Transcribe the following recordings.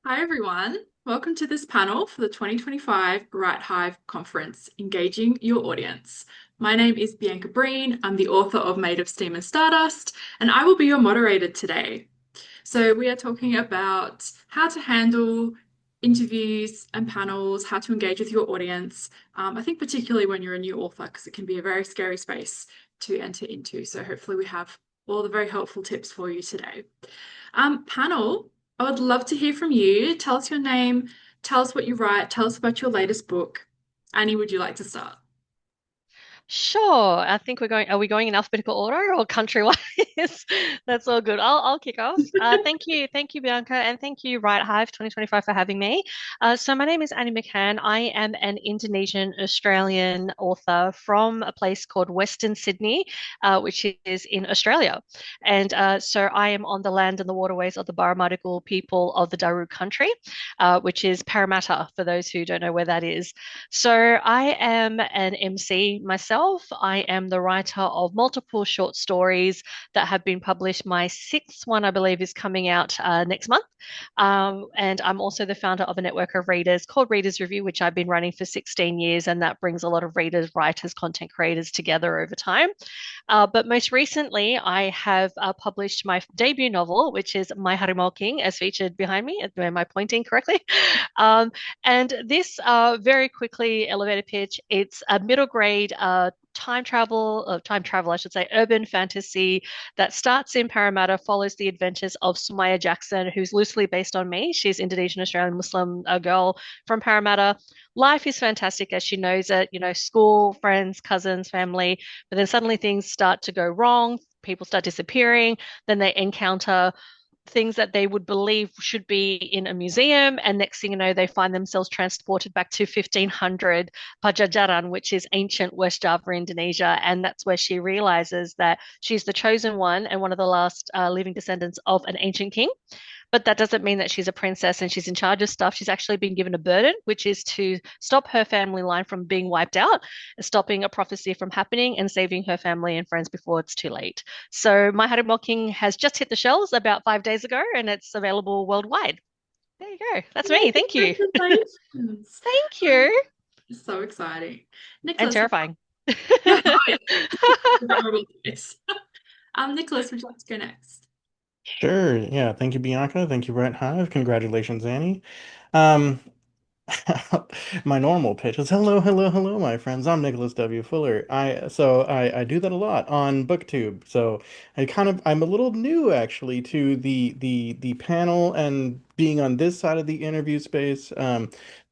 Hi, everyone. Welcome to this panel for the 2025 Right Hive Conference, Engaging Your Audience. My name is Bianca Breen. I'm the author of Made of Steam and Stardust, and I will be your moderator today. So, we are talking about how to handle interviews and panels, how to engage with your audience. I think, particularly when you're a new author, because it can be a very scary space to enter into. So, hopefully, we have all the very helpful tips for you today. Panel, I would love to hear from you. Tell us your name, tell us what you write, tell us about your latest book. Annie, would you like to start? Sure. I think are we going in alphabetical order or country-wise? That's all good. I'll kick off. Thank you, Bianca, and thank you, Right Hive 2025 for having me. So my name is Annie McCann. I am an Indonesian Australian author from a place called Western Sydney, which is in Australia. And so I am on the land and the waterways of the Barramadigal people of the Daru country, which is Parramatta, for those who don't know where that is. So I am an MC myself. I am the writer of multiple short stories that have been published. My sixth one, I believe, is coming out next month. And I'm also the founder of a network of readers called Readers Review, which I've been running for 16 years, and that brings a lot of readers, writers, content creators together over time. But most recently, I have published my debut novel, which is My Harimau King, as featured behind me. Am I pointing correctly? Um, and this very quickly elevator pitch. It's a middle grade time travel, I should say, urban fantasy that starts in Parramatta, follows the adventures of Sumaya Jackson, who's loosely based on me. She's Indonesian Australian Muslim girl from Parramatta. Life is fantastic as she knows it, school, friends, cousins, family, but then suddenly things start to go wrong. People start disappearing. Then they encounter things that they would believe should be in a museum. And next thing you know, they find themselves transported back to 1500 Pajajaran, which is ancient West Java, Indonesia. And that's where she realizes that she's the chosen one and one of the last living descendants of an ancient king. But that doesn't mean that she's a princess and she's in charge of stuff. She's actually been given a burden, which is to stop her family line from being wiped out, stopping a prophecy from happening, and saving her family and friends before it's too late. So, My Heart Mocking has just hit the shelves about 5 days ago, and it's available worldwide. There you go. That's Yay, me. Thank you. congratulations. Thank Um, you. so exciting. And Nicholas, terrifying. oh, yeah, memorable choice. Nicholas, would you like to go next? Sure. Yeah. Thank you, Bianca. Thank you, Brett Hive. Congratulations, Annie. Um, my normal pitch is hello, hello, hello, my friends. I'm Nicholas W. Fuller. I do that a lot on BookTube. So I'm a little new actually to the panel and being on this side of the interview space.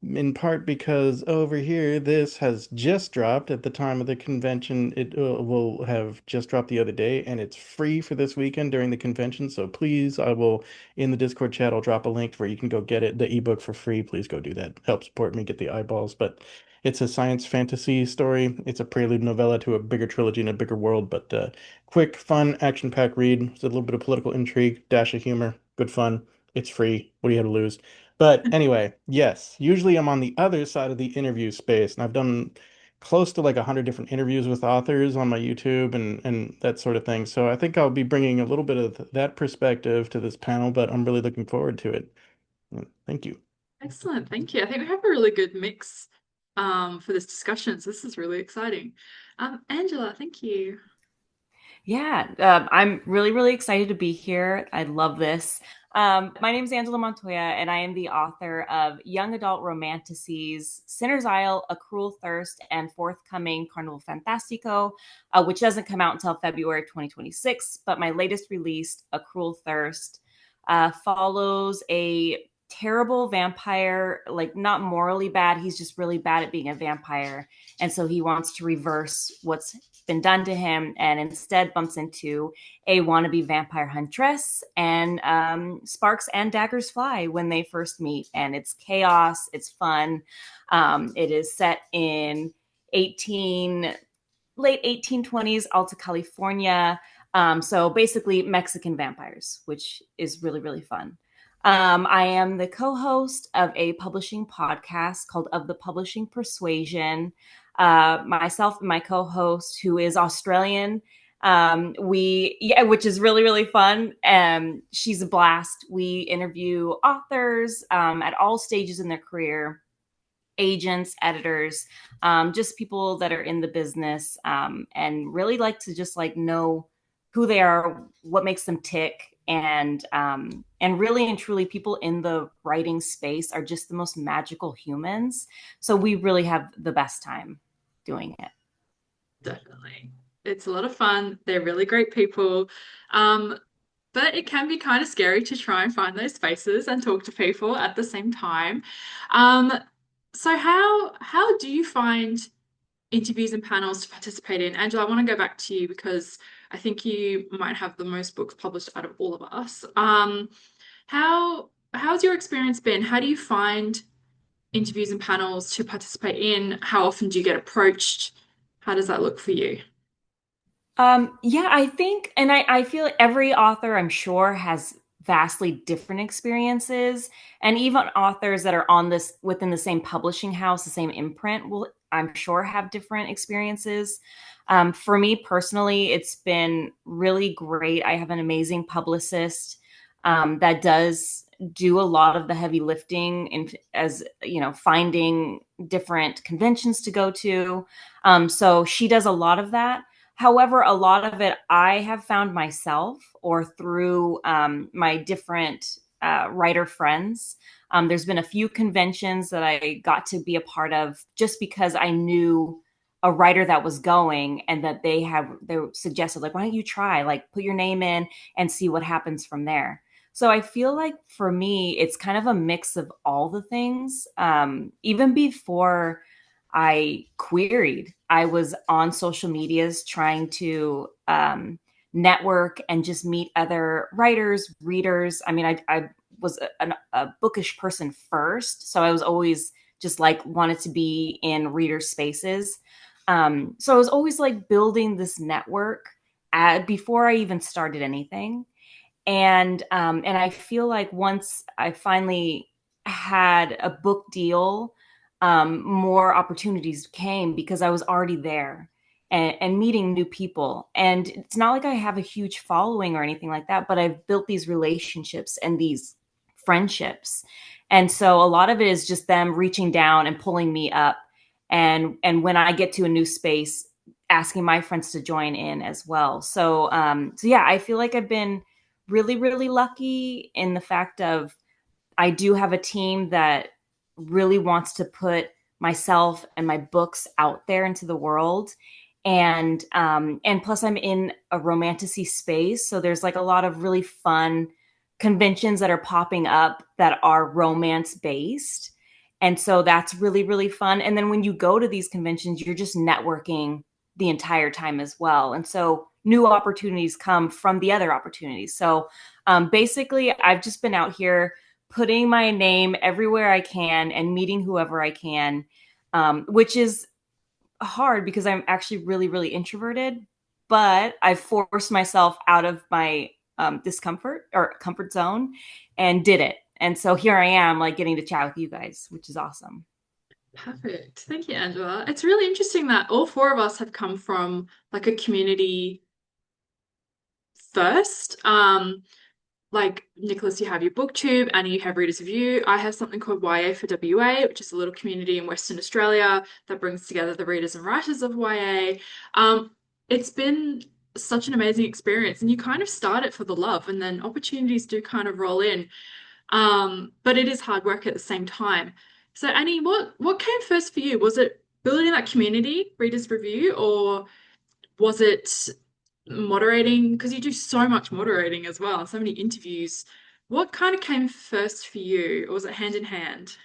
In part because over here this has just dropped at the time of the convention. It will have just dropped the other day, and it's free for this weekend during the convention. So please, I will in the Discord chat, I'll drop a link where you can go get it, the ebook for free. Please go do that. Help support me get the eyeballs. But it's a science fantasy story. It's a prelude novella to a bigger trilogy in a bigger world. But quick, fun, action-packed read. It's a little bit of political intrigue, dash of humor, good fun. It's free. What do you have to lose? But anyway, yes, usually I'm on the other side of the interview space, and I've done close to like 100 different interviews with authors on my YouTube and that sort of thing. So I think I'll be bringing a little bit of that perspective to this panel, but I'm really looking forward to it. Thank you. Excellent, thank you. I think we have a really good mix for this discussion, so this is really exciting. Angela, thank you. Yeah, I'm really, really excited to be here. I love this. My name is Angela Montoya, and I am the author of young adult romanticises Sinner's Isle, A Cruel Thirst, and forthcoming Carnival Fantastico, which doesn't come out until February 2026. But my latest release, A Cruel Thirst, follows a terrible vampire, like not morally bad. He's just really bad at being a vampire. And so he wants to reverse what's been done to him and instead bumps into a wannabe vampire huntress, and sparks and daggers fly when they first meet. And it's chaos. It's fun. It is set in 18 late 1820s Alta California. So basically Mexican vampires, which is really, really fun. I am the co-host of a publishing podcast called Of the Publishing Persuasion. Myself and my co-host, who is Australian, Which is really, really fun. She's a blast. We interview authors at all stages in their career, agents, editors, just people that are in the business, and really like to just like know who they are, what makes them tick, and really and truly, people in the writing space are just the most magical humans. So we really have the best time doing it. Definitely. It's a lot of fun. They're really great people. Um, but it can be kind of scary to try and find those spaces and talk to people at the same time. Um, so how do you find interviews and panels to participate in? Angela, I want to go back to you because I think you might have the most books published out of all of us. How's your experience been? How do you find interviews and panels to participate in? How often do you get approached? How does that look for you? Yeah, I think, and I feel like every author, I'm sure, has vastly different experiences. And even authors that are on this within the same publishing house, the same imprint, will, I'm sure, have different experiences. For me personally, it's been really great. I have an amazing publicist that does do a lot of the heavy lifting in, as you know, finding different conventions to go to. So she does a lot of that. However, a lot of it I have found myself or through my different writer friends. There's been a few conventions that I got to be a part of just because I knew a writer that was going, and that they suggested, like, why don't you try, like, put your name in and see what happens from there. So I feel like for me, it's kind of a mix of all the things. Even before I queried, I was on social medias trying to network and just meet other writers, readers. I mean, I was a bookish person first, so I was always just like wanted to be in reader spaces. So I was always like building this network before I even started anything. And I feel like once I finally had a book deal, more opportunities came because I was already there and meeting new people. And it's not like I have a huge following or anything like that, but I've built these relationships and these friendships. And so a lot of it is just them reaching down and pulling me up. And when I get to a new space, asking my friends to join in as well. So yeah, I feel like I've been really, really lucky in the fact of I do have a team that really wants to put myself and my books out there into the world. And plus I'm in a romantasy space. So there's like a lot of really fun conventions that are popping up that are romance based. And so that's really, really fun. And then when you go to these conventions, you're just networking the entire time as well. And so new opportunities come from the other opportunities. So basically, I've just been out here putting my name everywhere I can and meeting whoever I can, which is hard because I'm actually really, really introverted. But I've forced myself out of my discomfort or comfort zone and did it. And so here I am, like getting to chat with you guys, which is awesome. Perfect. Thank you, Angela. It's really interesting that all four of us have come from like a community first. Like Nicholas, you have your booktube, and you have Readers Review. I have something called YA for WA, which is a little community in Western Australia that brings together the readers and writers of YA. It's been such an amazing experience, and you kind of start it for the love, and then opportunities do kind of roll in. But it is hard work at the same time. So Annie, what came first for you? Was it building that community, Readers Review, or was it moderating? Because you do so much moderating as well, and so many interviews. What kind of came first for you, or was it hand in hand?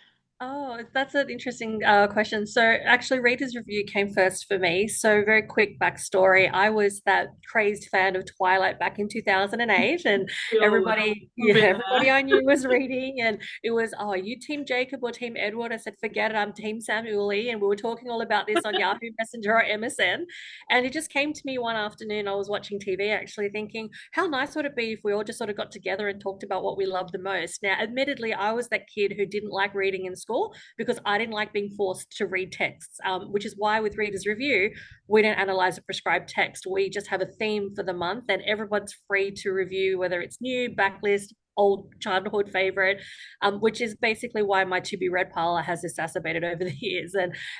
Oh, that's an interesting question. So, actually, Reader's Review came first for me. So, very quick backstory. I was that crazed fan of Twilight back in 2008, and We all were. everybody, We've yeah, been everybody there. I knew was reading, and it was, oh, are you Team Jacob or Team Edward? I said, forget it, I'm Team Samuel Lee, and we were talking all about this on Yahoo Messenger or MSN, and it just came to me one afternoon. I was watching TV, actually, thinking, how nice would it be if we all just sort of got together and talked about what we loved the most? Now, admittedly, I was that kid who didn't like reading in school school because I didn't like being forced to read texts, which is why with Reader's Review, we don't analyze a prescribed text. We just have a theme for the month and everyone's free to review, whether it's new, backlist, old childhood favorite, which is basically why my to be read pile has exacerbated over the years,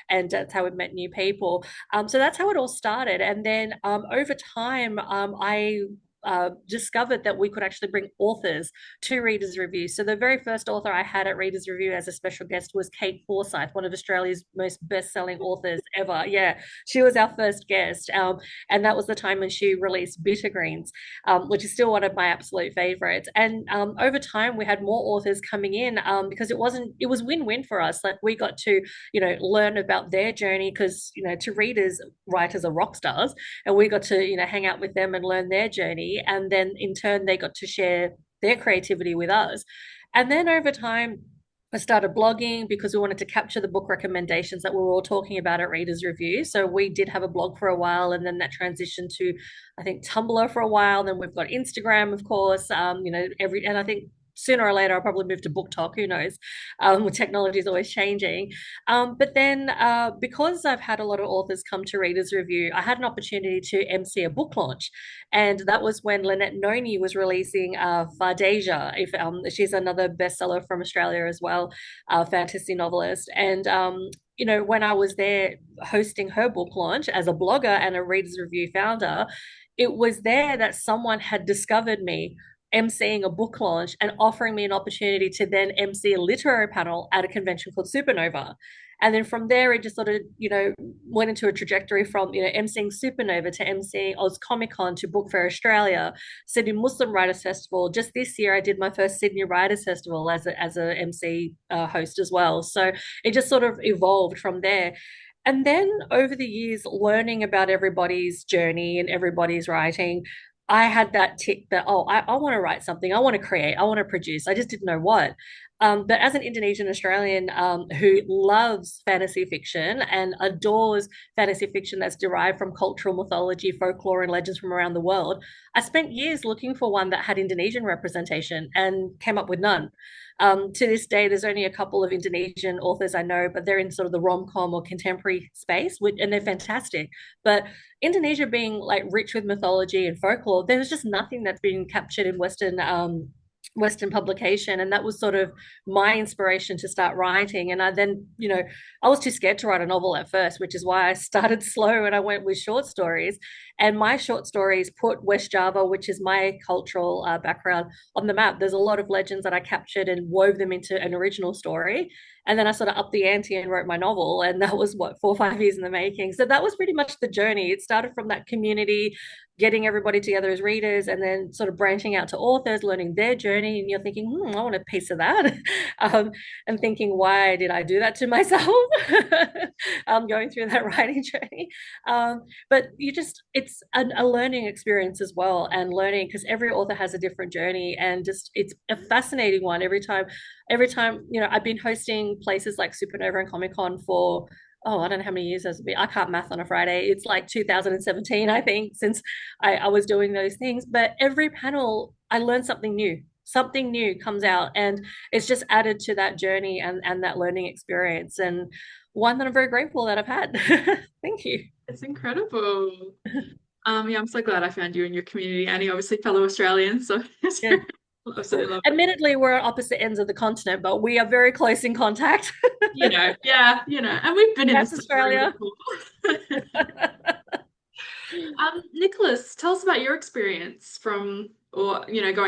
and that's how we met new people. So that's how it all started, and then over time, I discovered that we could actually bring authors to Reader's Review. So the very first author I had at Reader's Review as a special guest was Kate Forsyth, one of Australia's most best-selling authors ever. Yeah, she was our first guest, and that was the time when she released Bitter Greens, which is still one of my absolute favorites. And over time, we had more authors coming in because it was win-win for us. Like we got to, learn about their journey because, to readers, writers are rock stars, and we got to, hang out with them and learn their journey. And then in turn, they got to share their creativity with us. And then over time, I started blogging because we wanted to capture the book recommendations that we were all talking about at Reader's Review. So we did have a blog for a while, and then that transitioned to, I think, Tumblr for a while. Then we've got Instagram, of course. And I think sooner or later I'll probably move to book talk. Who knows? Technology is always changing. But then because I've had a lot of authors come to Reader's Review, I had an opportunity to MC a book launch. And that was when Lynette Noni was releasing Fardasia. If she's another bestseller from Australia as well, fantasy novelist. And when I was there hosting her book launch as a blogger and a Reader's Review founder, it was there that someone had discovered me emceeing a book launch and offering me an opportunity to then MC a literary panel at a convention called Supernova. And then from there, it just sort of, went into a trajectory from, emceeing Supernova to emceeing Oz Comic Con to Book Fair Australia, Sydney Muslim Writers Festival. Just this year, I did my first Sydney Writers Festival as a MC host as well. So it just sort of evolved from there. And then over the years, learning about everybody's journey and everybody's writing, I had that tick that, oh, I want to write something. I want to create. I want to produce. I just didn't know what. But as an Indonesian Australian who loves fantasy fiction and adores fantasy fiction that's derived from cultural mythology, folklore, and legends from around the world, I spent years looking for one that had Indonesian representation and came up with none. To this day, there's only a couple of Indonesian authors I know, but they're in sort of the rom-com or contemporary space, and they're fantastic. But Indonesia being like rich with mythology and folklore, there's just nothing that's been captured in Western publication, and that was sort of my inspiration to start writing. And I then, I was too scared to write a novel at first, which is why I started slow and I went with short stories. And my short stories put West Java, which is my cultural background, on the map. There's a lot of legends that I captured and wove them into an original story. And then I sort of upped the ante and wrote my novel. And that was 4 or 5 years in the making. So that was pretty much the journey. It started from that community, getting everybody together as readers, and then sort of branching out to authors, learning their journey. And you're thinking, I want a piece of that. And thinking, why did I do that to myself? Going through that writing journey. But it's a learning experience as well, and learning because every author has a different journey, and just it's a fascinating one every time. I've been hosting places like Supernova and Comic Con for, I don't know how many years has it been. I can't math on a Friday. It's like 2017, I think, since I was doing those things. But every panel, I learned something new. Something new comes out, and it's just added to that journey and that learning experience, and one that I'm very grateful that I've had. Thank you. It's incredible. Yeah, I'm so glad I found you in your community, Annie. Obviously, fellow Australian, so Yeah. absolutely love it. Admittedly, we're at opposite ends of the continent, but we are very close in contact. Yeah, and we've been in That's this Australia. before. Nicholas, tell us about your experience going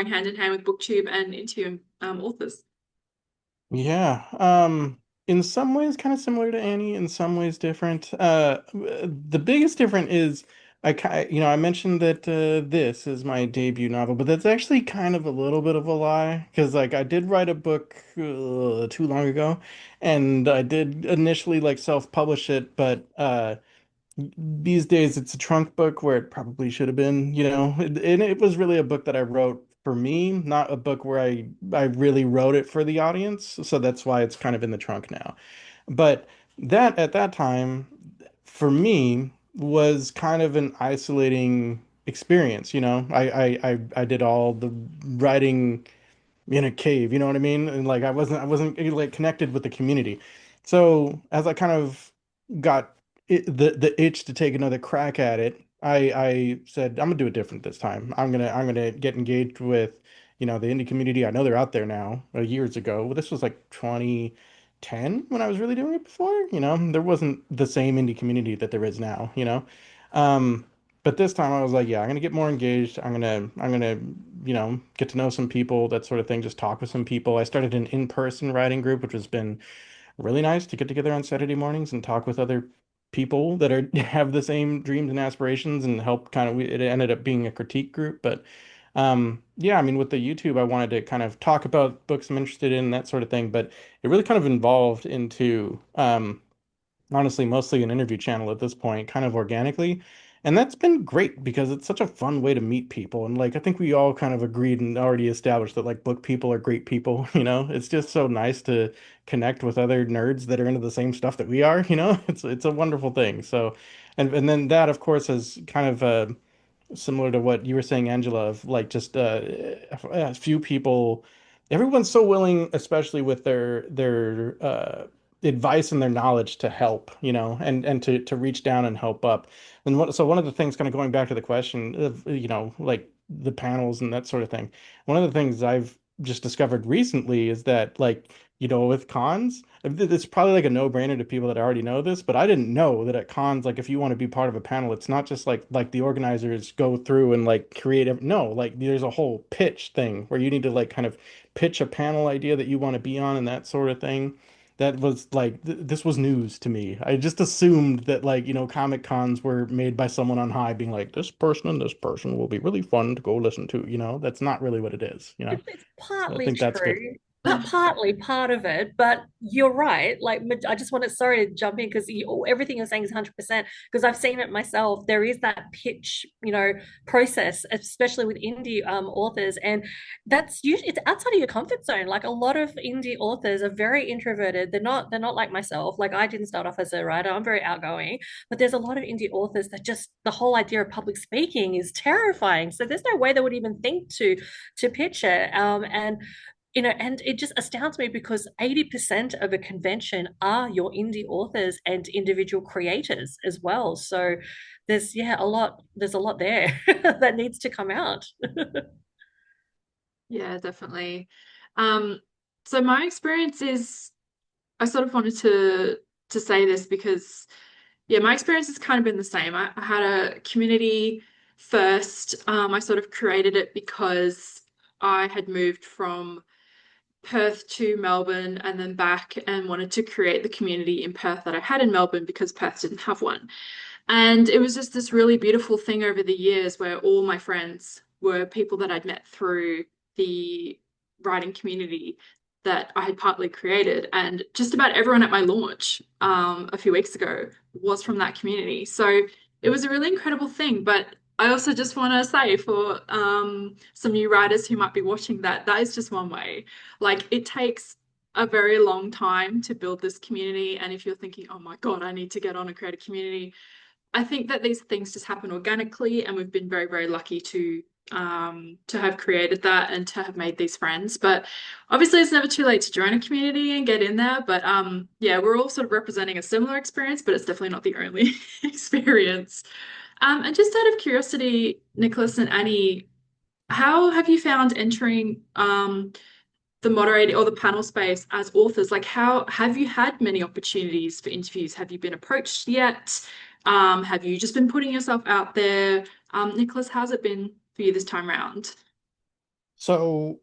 hand in hand with BookTube and interviewing authors. Yeah. In some ways kind of similar to Annie, in some ways different. The biggest difference is I mentioned that this is my debut novel, but that's actually kind of a little bit of a lie because like I did write a book too long ago, and I did initially like self-publish it, but these days it's a trunk book where it probably should have been, and it was really a book that I wrote for me, not a book where I really wrote it for the audience. So that's why it's kind of in the trunk now. But that at that time, for me, was kind of an isolating experience. I did all the writing in a cave, you know what I mean? And like I wasn't like connected with the community. So as I kind of got the itch to take another crack at it, I said I'm gonna do it different this time. I'm gonna get engaged with, the indie community. I know they're out there now, years ago. Well, this was like 2010 when I was really doing it before, There wasn't the same indie community that there is now. Um, but this time I was like, yeah, I'm gonna get more engaged. I'm gonna get to know some people, that sort of thing, just talk with some people. I started an in-person writing group, which has been really nice to get together on Saturday mornings and talk with other people that are have the same dreams and aspirations and help kind of it ended up being a critique group. But yeah, I mean with the YouTube, I wanted to kind of talk about books I'm interested in, that sort of thing. But it really kind of evolved into honestly mostly an interview channel at this point, kind of organically. And that's been great because it's such a fun way to meet people. And like I think we all kind of agreed and already established that like book people are great people, It's just so nice to connect with other nerds that are into the same stuff that we are. It's a wonderful thing. So and then that of course has kind of similar to what you were saying, Angela, of like just a few people. Everyone's so willing, especially with their advice and their knowledge to help, and to reach down and help up. And so one of the things, kind of going back to the question of, like the panels and that sort of thing. One of the things I've just discovered recently is that like, with cons, it's probably like a no-brainer to people that already know this, but I didn't know that at cons, like if you want to be part of a panel, it's not just like the organizers go through and like create no, like there's a whole pitch thing where you need to like kind of pitch a panel idea that you want to be on and that sort of thing. That was like this was news to me. I just assumed that like, comic cons were made by someone on high being like this person and this person will be really fun to go listen to. That's not really what it is. It's So I partly think that's good. true. Partly part of it, but you're right. Like, I just want to, sorry to jump in because everything you're saying is 100%. Because I've seen it myself. There is that pitch, process, especially with indie authors, and that's usually it's outside of your comfort zone. Like a lot of indie authors are very introverted. They're not like myself. Like I didn't start off as a writer. I'm very outgoing, but there's a lot of indie authors that just the whole idea of public speaking is terrifying. So there's no way they would even think to pitch it. And it just astounds me because 80% of a convention are your indie authors and individual creators as well. So there's a lot there that needs to come out. Yeah, definitely. Um, so my experience is I sort of wanted to say this because yeah, my experience has kind of been the same. I had a community first. I sort of created it because I had moved from Perth to Melbourne and then back and wanted to create the community in Perth that I had in Melbourne because Perth didn't have one. And it was just this really beautiful thing over the years where all my friends were people that I'd met through the writing community that I had partly created. And just about everyone at my launch a few weeks ago was from that community. So it was a really incredible thing. But I also just want to say for some new writers who might be watching that is just one way. Like it takes a very long time to build this community. And if you're thinking, oh my God, I need to get on and create a community, I think that these things just happen organically, and we've been very, very lucky to have created that and to have made these friends. But obviously, it's never too late to join a community and get in there. But yeah, we're all sort of representing a similar experience, but it's definitely not the only experience. And just out of curiosity, Nicholas and Annie, how have you found entering the moderator or the panel space as authors? Like, how have you had many opportunities for interviews? Have you been approached yet? Have you just been putting yourself out there? Nicholas, how's it been for you this time round? So,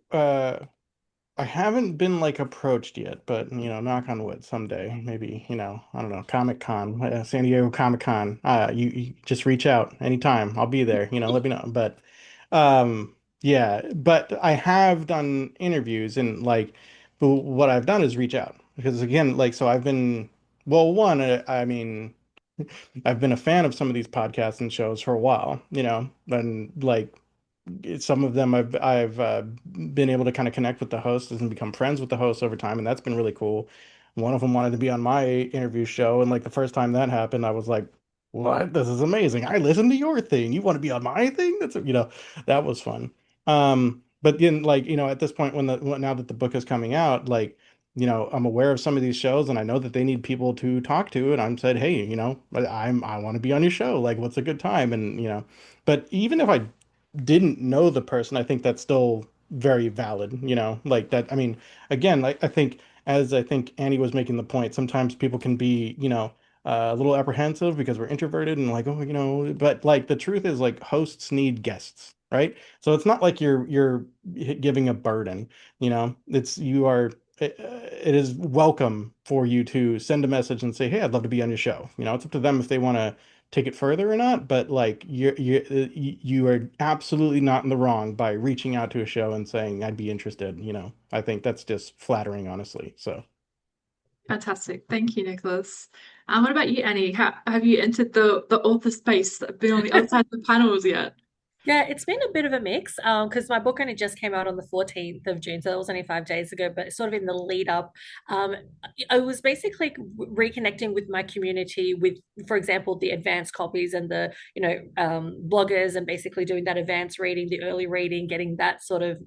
I haven't been like approached yet, but knock on wood, someday, maybe, I don't know, Comic Con, San Diego Comic Con. You just reach out anytime. I'll be there, let me know. But yeah, but I have done interviews and like, but what I've done is reach out because again, like, so I've been, well, one, I mean, I've been a fan of some of these podcasts and shows for a while, and like some of them I've been able to kind of connect with the hosts and become friends with the hosts over time, and that's been really cool. One of them wanted to be on my interview show, and like the first time that happened, I was like, "What? This is amazing! I listened to your thing. You want to be on my thing? That's that was fun." but then like, at this point now that the book is coming out, like, I'm aware of some of these shows and I know that they need people to talk to, and I'm said, hey, I want to be on your show. Like, what's a good time? And but even if I didn't know the person, I think that's still very valid, like that. I mean, again, like I think Annie was making the point, sometimes people can be, a little apprehensive because we're introverted and like, oh, but like the truth is like hosts need guests, right? So it's not like you're giving a burden, it's you are it is welcome for you to send a message and say, hey, I'd love to be on your show. It's up to them if they want to take it further or not, but like you are absolutely not in the wrong by reaching out to a show and saying I'd be interested. I think that's just flattering, honestly. So Fantastic. Thank you, Nicholas. What about you, Annie? Have you entered the author space, been on the other side of the panels yet? Yeah, it's been a bit of a mix because my book only just came out on the 14th of June, so that was only 5 days ago, but sort of in the lead up, um, I was basically reconnecting with my community with, for example, the advanced copies and the, bloggers, and basically doing that advanced reading, the early reading, getting that sort of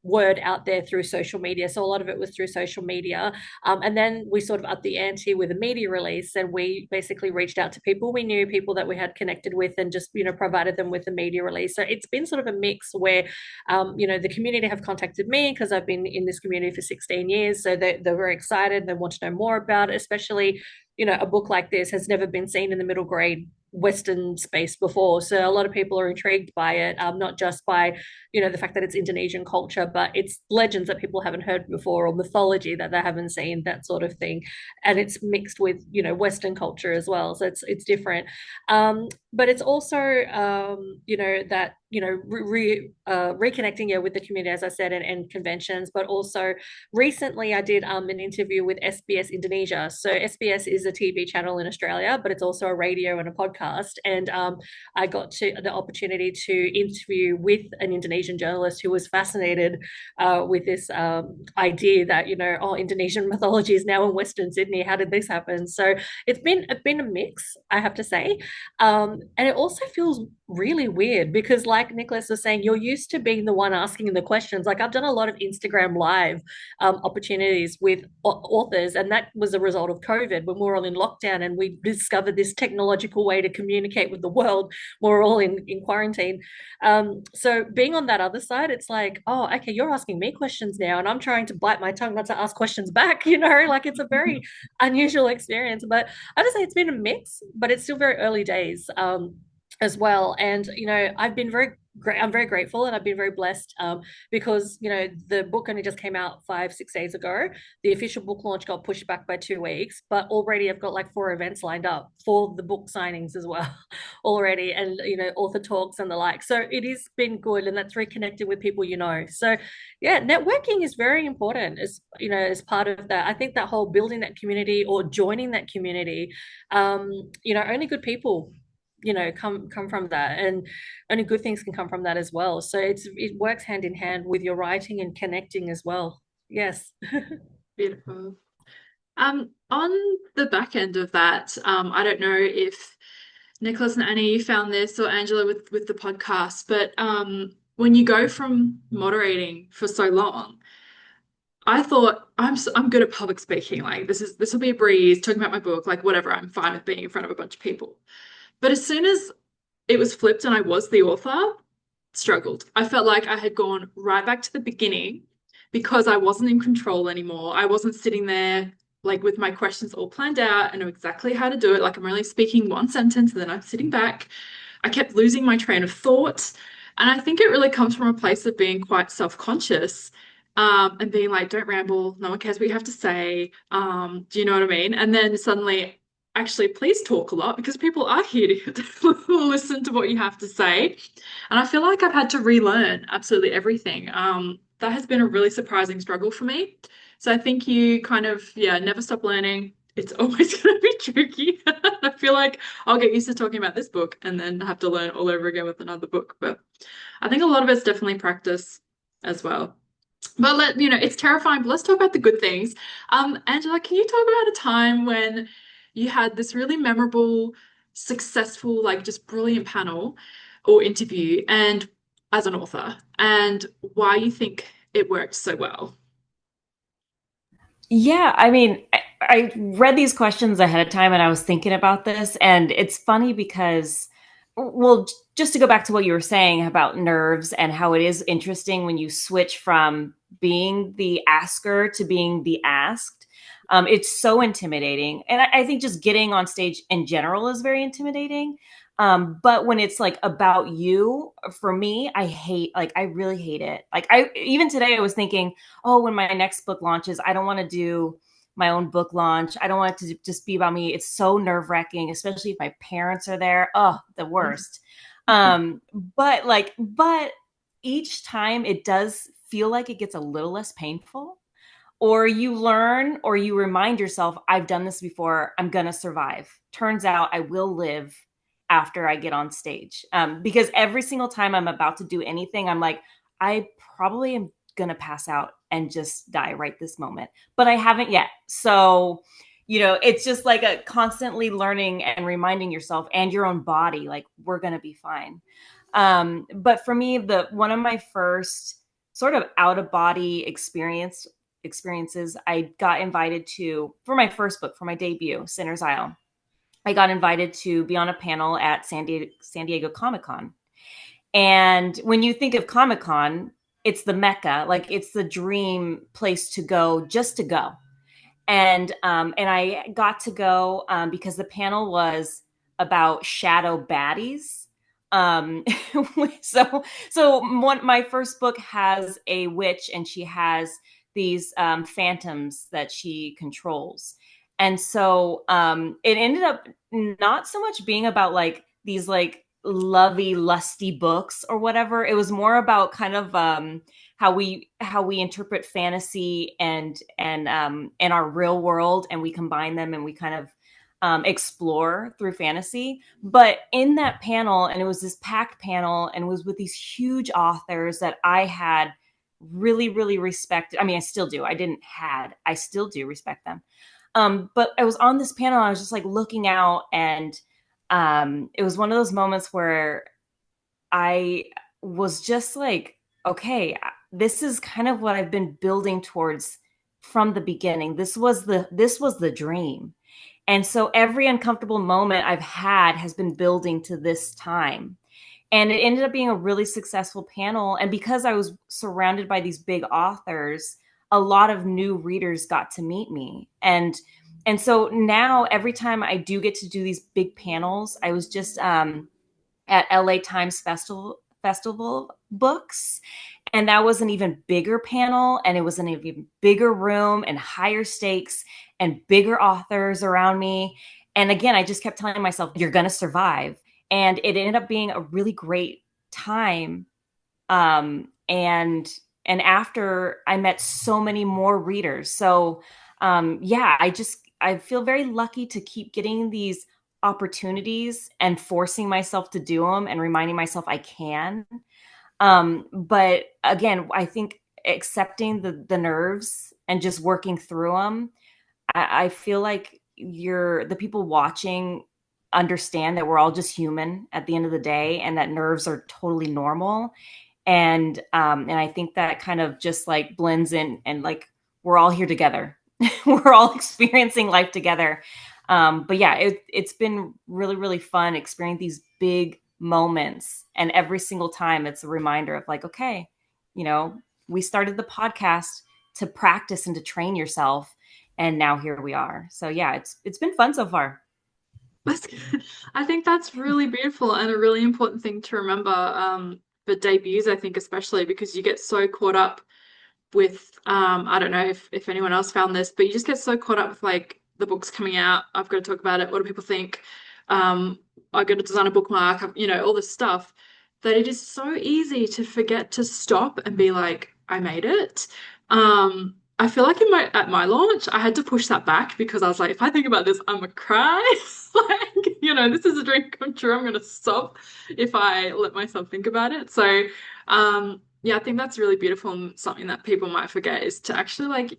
word out there through social media. So a lot of it was through social media. And then we sort of upped the ante with a media release, and we basically reached out to people we knew, people that we had connected with, and just provided them with a media release. So it's been sort of a mix where, the community have contacted me because I've been in this community for 16 years, so they're very excited. They want to know more about it, especially a book like this has never been seen in the middle grade Western space before. So a lot of people are intrigued by it, not just by, the fact that it's Indonesian culture, but it's legends that people haven't heard before or mythology that they haven't seen, that sort of thing. And it's mixed with, Western culture as well. So it's different. But it's also, that, reconnecting, with the community, as I said, and conventions, but also recently I did an interview with SBS Indonesia. So SBS is a TV channel in Australia, but it's also a radio and a podcast. And I got the opportunity to interview with an Indonesian journalist who was fascinated with this idea that, Indonesian mythology is now in Western Sydney. How did this happen? So it's been a mix, I have to say. And it also feels really weird because, like Nicholas was saying, you're used to being the one asking the questions. Like, I've done a lot of Instagram live opportunities with authors, and that was a result of COVID when we were all in lockdown and we discovered this technological way to communicate with the world. We're all in quarantine. So being on that other side, it's like, oh, okay, you're asking me questions now, and I'm trying to bite my tongue not to ask questions back. Like it's a very unusual experience. But I have to say it's been a mix, but it's still very early days as well. And I've been very great. I'm very grateful, and I've been very blessed because the book only just came out 5-6 days ago. The official book launch got pushed back by 2 weeks, but already I've got like 4 events lined up for the book signings as well already, and author talks and the like. So it has been good, and that's reconnected with people. So yeah, networking is very important as part of that. I think that whole building that community or joining that community, only good people come from that, and only good things can come from that as well. So it works hand in hand with your writing and connecting as well. Yes. Beautiful. On the back end of that, I don't know if Nicholas and Annie found this, or Angela with the podcast, but when you go from moderating for so long, I thought I'm good at public speaking. Like this will be a breeze, talking about my book, like whatever. I'm fine with being in front of a bunch of people. But as soon as it was flipped and I was the author, struggled. I felt like I had gone right back to the beginning because I wasn't in control anymore. I wasn't sitting there like with my questions all planned out. I know exactly how to do it. Like I'm only speaking one sentence and then I'm sitting back. I kept losing my train of thought. And I think it really comes from a place of being quite self-conscious, and being like, don't ramble, no one cares what you have to say. Do you know what I mean? And then suddenly, actually, please talk a lot because people are here to listen to what you have to say. And I feel like I've had to relearn absolutely everything. That has been a really surprising struggle for me. So I think you kind of, yeah, never stop learning. It's always going to be tricky. I feel like I'll get used to talking about this book and then have to learn all over again with another book. But I think a lot of it's definitely practice as well. But it's terrifying, but let's talk about the good things. Angela, can you talk about a time when you had this really memorable, successful, like just brilliant panel or interview, and as an author and why you think it worked so well. Yeah, I mean, I read these questions ahead of time and I was thinking about this, and it's funny because, well, just to go back to what you were saying about nerves and how it is interesting when you switch from being the asker to being the asked. It's so intimidating. And I think just getting on stage in general is very intimidating. But when it's like about you, for me, I really hate it. Like, even today, I was thinking, oh, when my next book launches, I don't want to do my own book launch. I don't want it to just be about me. It's so nerve wracking, especially if my parents are there. Oh, the worst. But each time it does feel like it gets a little less painful, or you learn or you remind yourself, I've done this before. I'm going to survive. Turns out I will live after I get on stage. Because every single time I'm about to do anything, I'm like, I probably am going to pass out and just die right this moment. But I haven't yet. So, it's just like a constantly learning and reminding yourself and your own body, like, we're going to be fine. But for me, one of my first sort of out of body experiences, I got invited to, for my first book, for my debut, Sinner's Isle. I got invited to be on a panel at San Diego Comic-Con. And when you think of Comic-Con, it's the Mecca, like it's the dream place to go, just to go. And I got to go because the panel was about shadow baddies. Um, my first book has a witch, and she has these phantoms that she controls. And so it ended up not so much being about like these like lovey, lusty books or whatever. It was more about kind of how we interpret fantasy and our real world, and we combine them and we kind of explore through fantasy. But in that panel, and it was this packed panel, and it was with these huge authors that I had really, really respected. I mean, I still do. I still do respect them. But I was on this panel, and I was just like looking out, and it was one of those moments where I was just like, okay, this is kind of what I've been building towards from the beginning. This was the dream. And so every uncomfortable moment I've had has been building to this time. And it ended up being a really successful panel. And because I was surrounded by these big authors, a lot of new readers got to meet me. And so now every time I do get to do these big panels, I was just at LA Times Festival Books. And that was an even bigger panel, and it was an even bigger room and higher stakes and bigger authors around me. And again, I just kept telling myself, you're going to survive. And it ended up being a really great time. And after, I met so many more readers. So yeah, I feel very lucky to keep getting these opportunities and forcing myself to do them and reminding myself I can. But again, I think accepting the nerves and just working through them, I feel like the people watching understand that we're all just human at the end of the day, and that nerves are totally normal. And I think that kind of just like blends in, and like we're all here together. We're all experiencing life together. But yeah, it's been really, really fun experiencing these big moments. And every single time it's a reminder of like, okay, we started the podcast to practice and to train yourself. And now here we are. So yeah, it's been fun so far. That's good. I think that's really beautiful and a really important thing to remember for debuts, I think, especially because you get so caught up with I don't know if anyone else found this, but you just get so caught up with like the book's coming out, I've got to talk about it, what do people think? I've got to design a bookmark, all this stuff, that it is so easy to forget to stop and be like, I made it. I feel like at my launch, I had to push that back because I was like, if I think about this, I'm gonna cry. Like, this is a dream come true. I'm gonna stop if I let myself think about it. So, yeah, I think that's really beautiful, and something that people might forget is to actually like,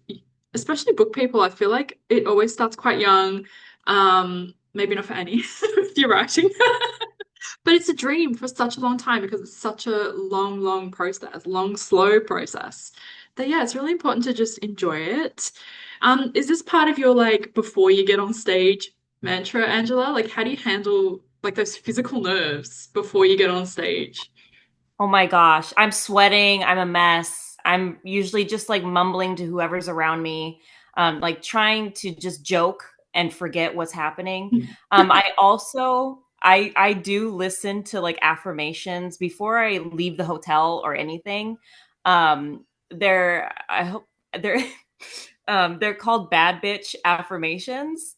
especially book people, I feel like it always starts quite young. Maybe not for Annie if you're writing. But it's a dream for such a long time because it's such a long, long process, long, slow process. That yeah, it's really important to just enjoy it. Is this part of your like before you get on stage mantra, Angela? Like how do you handle like those physical nerves before you get on stage? Oh my gosh, I'm sweating. I'm a mess. I'm usually just like mumbling to whoever's around me, like trying to just joke and forget what's happening. I also I do listen to like affirmations before I leave the hotel or anything. They're I hope they're they're called bad bitch affirmations.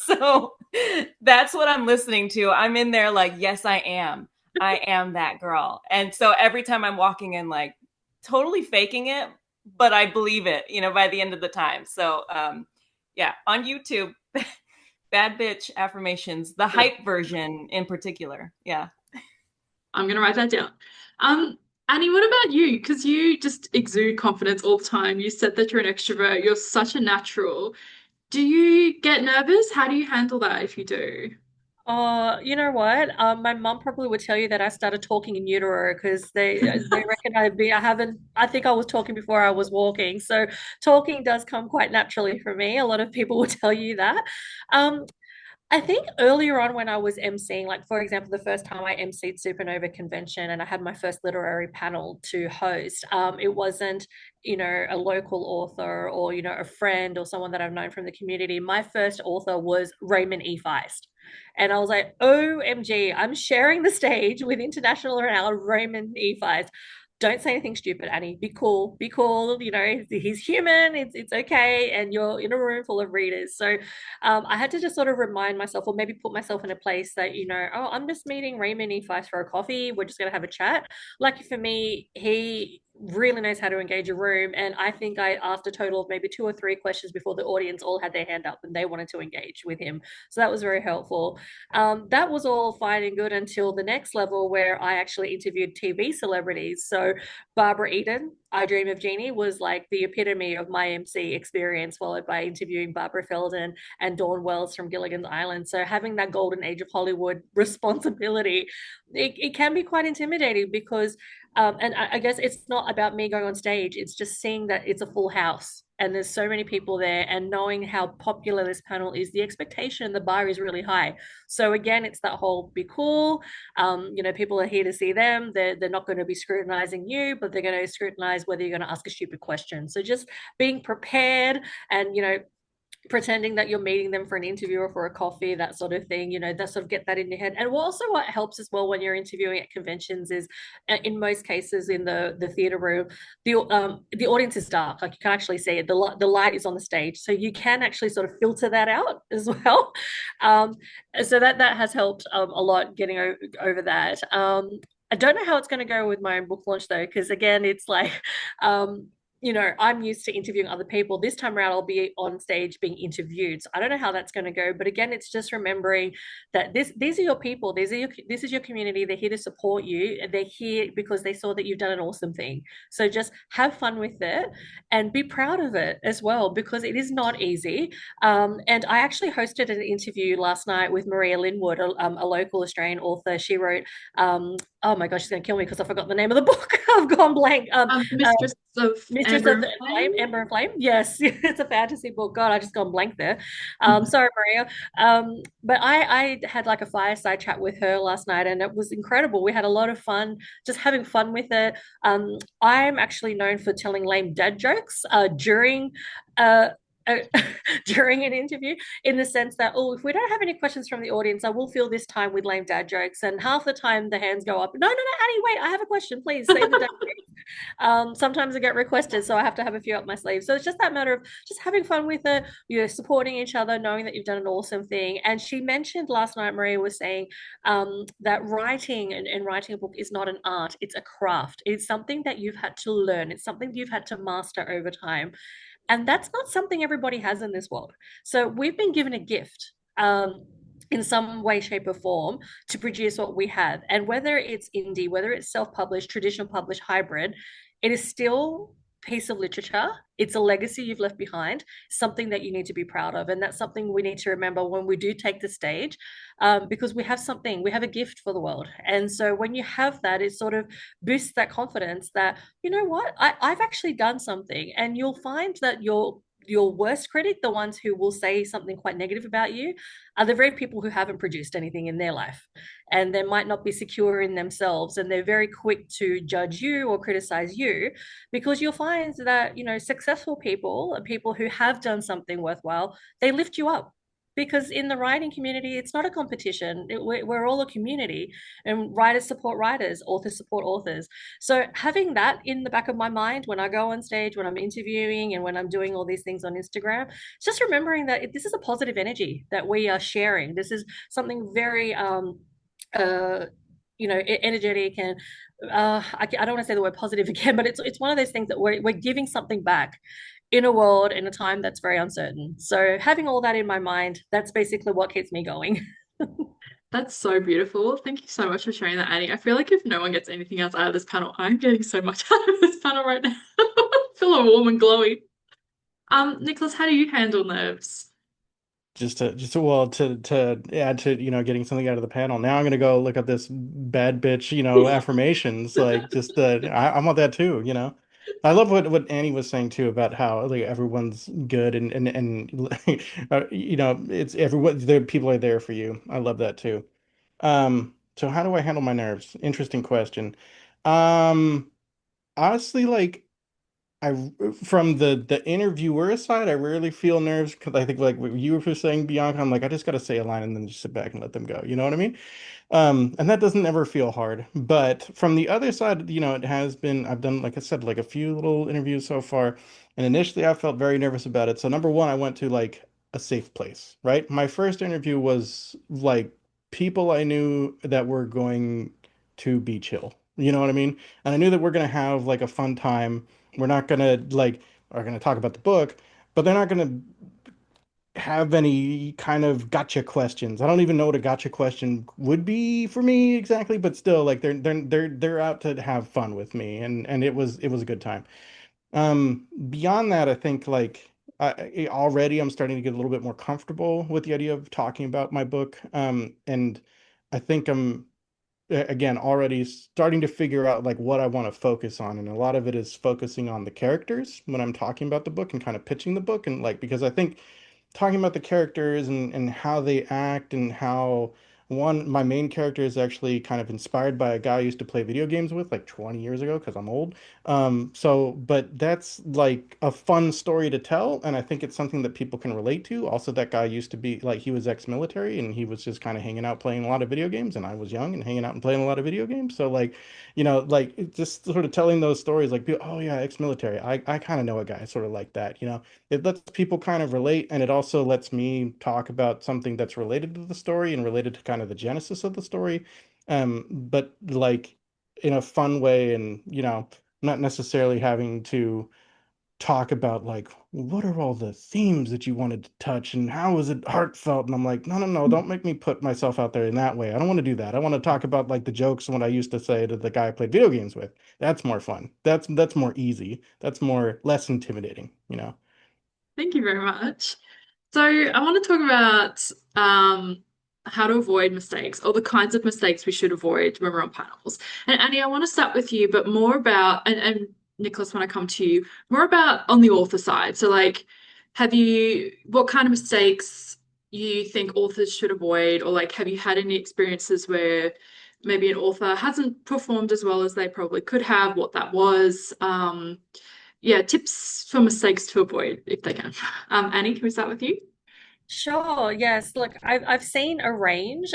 So that's what I'm listening to. I'm in there like, yes, I am. I am that girl. And so every time I'm walking in, like totally faking it, but I believe it, by the end of the time. So, yeah, on YouTube, bad bitch affirmations, the hype version in particular. Yeah. I'm gonna write that down. Annie, what about you? Because you just exude confidence all the time. You said that you're an extrovert. You're such a natural. Do you get nervous? How do you handle that if you do? You know what? My mum probably would tell you that I started talking in utero because they reckon I haven't. I think I was talking before I was walking. So talking does come quite naturally for me. A lot of people will tell you that. Um, I think earlier on when I was emceeing, like for example, the first time I emceed Supernova Convention and I had my first literary panel to host, it wasn't, a local author or, a friend or someone that I've known from the community. My first author was Raymond E. Feist. And I was like, OMG, I'm sharing the stage with international renowned Raymond E. Feist. Don't say anything stupid, Annie. Be cool. Be cool. He's human. It's okay. And you're in a room full of readers. So I had to just sort of remind myself, or maybe put myself in a place that, oh, I'm just meeting Raymond E. Feist for a coffee. We're just going to have a chat. Lucky for me, he really knows how to engage a room. And I think I asked a total of maybe 2 or 3 questions before the audience all had their hand up and they wanted to engage with him. So that was very helpful. That was all fine and good until the next level where I actually interviewed TV celebrities. So Barbara Eden, I Dream of Jeannie was like the epitome of my MC experience, followed by interviewing Barbara Feldon and Dawn Wells from Gilligan's Island. So having that golden age of Hollywood responsibility, it can be quite intimidating because, and I guess it's not about me going on stage. It's just seeing that it's a full house and there's so many people there and knowing how popular this panel is, the expectation, the bar is really high. So again, it's that whole be cool. People are here to see them. They're not going to be scrutinizing you, but they're going to scrutinize whether you're going to ask a stupid question. So just being prepared and, pretending that you're meeting them for an interview or for a coffee, that sort of thing, that sort of get that in your head. And also what helps as well when you're interviewing at conventions is in most cases in the theater room, the audience is dark. Like you can actually see it. The light is on the stage. So you can actually sort of filter that out as well. Um, so that has helped a lot getting over that. I don't know how it's going to go with my own book launch though, because again, it's like I'm used to interviewing other people. This time around, I'll be on stage being interviewed. So I don't know how that's going to go. But again, it's just remembering that these are your people. This is your community. They're here to support you. They're here because they saw that you've done an awesome thing. So just have fun with it and be proud of it as well, because it is not easy. And I actually hosted an interview last night with Maria Linwood, a local Australian author. She wrote, oh my gosh, she's going to kill me because I forgot the name of the book. I've gone blank. Mistress of Mistress Amber of and the Flame. Flame, Ember and Flame. Yes, it's a fantasy book. God, I just gone blank there. Sorry, Maria. But I had like a fireside chat with her last night, and it was incredible. We had a lot of fun, just having fun with it. I'm actually known for telling lame dad jokes during. Uh, uh, during an interview, in the sense that, oh, if we don't have any questions from the audience, I will fill this time with lame dad jokes. And half the time the hands go up. No, Annie, wait, I have a question. Please say the dad jokes. Sometimes I get requested, so I have to have a few up my sleeve. So it's just that matter of just having fun with it, supporting each other, knowing that you've done an awesome thing. And she mentioned last night, Maria was saying that writing and writing a book is not an art, it's a craft. It's something that you've had to learn, it's something you've had to master over time. And that's not something everybody has in this world. So we've been given a gift. In some way, shape, or form to produce what we have. And whether it's indie, whether it's self published, traditional published, hybrid, it is still piece of literature. It's a legacy you've left behind, something that you need to be proud of. And that's something we need to remember when we do take the stage, because we have a gift for the world. And so when you have that, it sort of boosts that confidence that, you know what, I've actually done something. And you'll find that your worst critic, the ones who will say something quite negative about you, are the very people who haven't produced anything in their life. And they might not be secure in themselves. And they're very quick to judge you or criticize you, because you'll find that, successful people, people who have done something worthwhile, they lift you up. Because in the writing community, it's not a competition. We're all a community, and writers support writers, authors support authors. So having that in the back of my mind when I go on stage, when I'm interviewing, and when I'm doing all these things on Instagram, just remembering that this is a positive energy that we are sharing. This is something very uh energetic, and I don't want to say the word positive again, but it's one of those things that we're giving something back in a world, in a time that's very uncertain. So having all that in my mind, that's basically what keeps me going. That's so beautiful. Thank you so much for sharing that, Annie. I feel like if no one gets anything else out of this panel, I'm getting so much out of this panel right now. I feel warm and glowy. Nicholas, how do you handle nerves? Well, to add to, getting something out of the panel. Now I'm gonna go look up this bad bitch, affirmations. Like, just I want that too. I love what Annie was saying too about how like everyone's good, and it's everyone, the people are there for you. I love that too. So how do I handle my nerves? Interesting question. Um, Honestly, like, I from the interviewer side, I rarely feel nerves because I think like what you were saying, Bianca, I'm like, I just gotta say a line and then just sit back and let them go. You know what I mean? And that doesn't ever feel hard. But from the other side, it has been, I've done, like I said, like a few little interviews so far. And initially I felt very nervous about it. So number one, I went to like a safe place, right? My first interview was like people I knew that were going to be chill. You know what I mean? And I knew that we're gonna have like a fun time. We're not gonna like are gonna talk about the book, but they're not gonna have any kind of gotcha questions. I don't even know what a gotcha question would be for me exactly, but still, like they're out to have fun with me, and it was a good time. Beyond that, I think like already I'm starting to get a little bit more comfortable with the idea of talking about my book. And I think I'm again already starting to figure out like what I want to focus on, and a lot of it is focusing on the characters when I'm talking about the book and kind of pitching the book, and like because I think talking about the characters and how they act and how my main character is actually kind of inspired by a guy I used to play video games with like 20 years ago because I'm old. But that's like a fun story to tell, and I think it's something that people can relate to. Also, that guy used to be like he was ex-military and he was just kind of hanging out playing a lot of video games, and I was young and hanging out and playing a lot of video games. So like, like just sort of telling those stories like, oh yeah, ex-military. I kind of know a guy sort of like that. It lets people kind of relate, and it also lets me talk about something that's related to the story and related to kind of the genesis of the story, but like in a fun way, and not necessarily having to talk about like what are all the themes that you wanted to touch and how was it heartfelt, and I'm like, no, no, no, don't make me put myself out there in that way. I don't want to do that. I want to talk about like the jokes and what I used to say to the guy I played video games with. That's more fun. That's more easy. That's more less intimidating. Thank you very much. So I want to talk about how to avoid mistakes or the kinds of mistakes we should avoid when we're on panels. And Annie, I want to start with you, but more about, and Nicholas, when I come to you, more about on the author side. So like, what kind of mistakes you think authors should avoid, or like, have you had any experiences where maybe an author hasn't performed as well as they probably could have, what that was? Yeah, tips for mistakes to avoid if they can. Annie, can we start with you? Sure. Yes. Look, I've seen a range.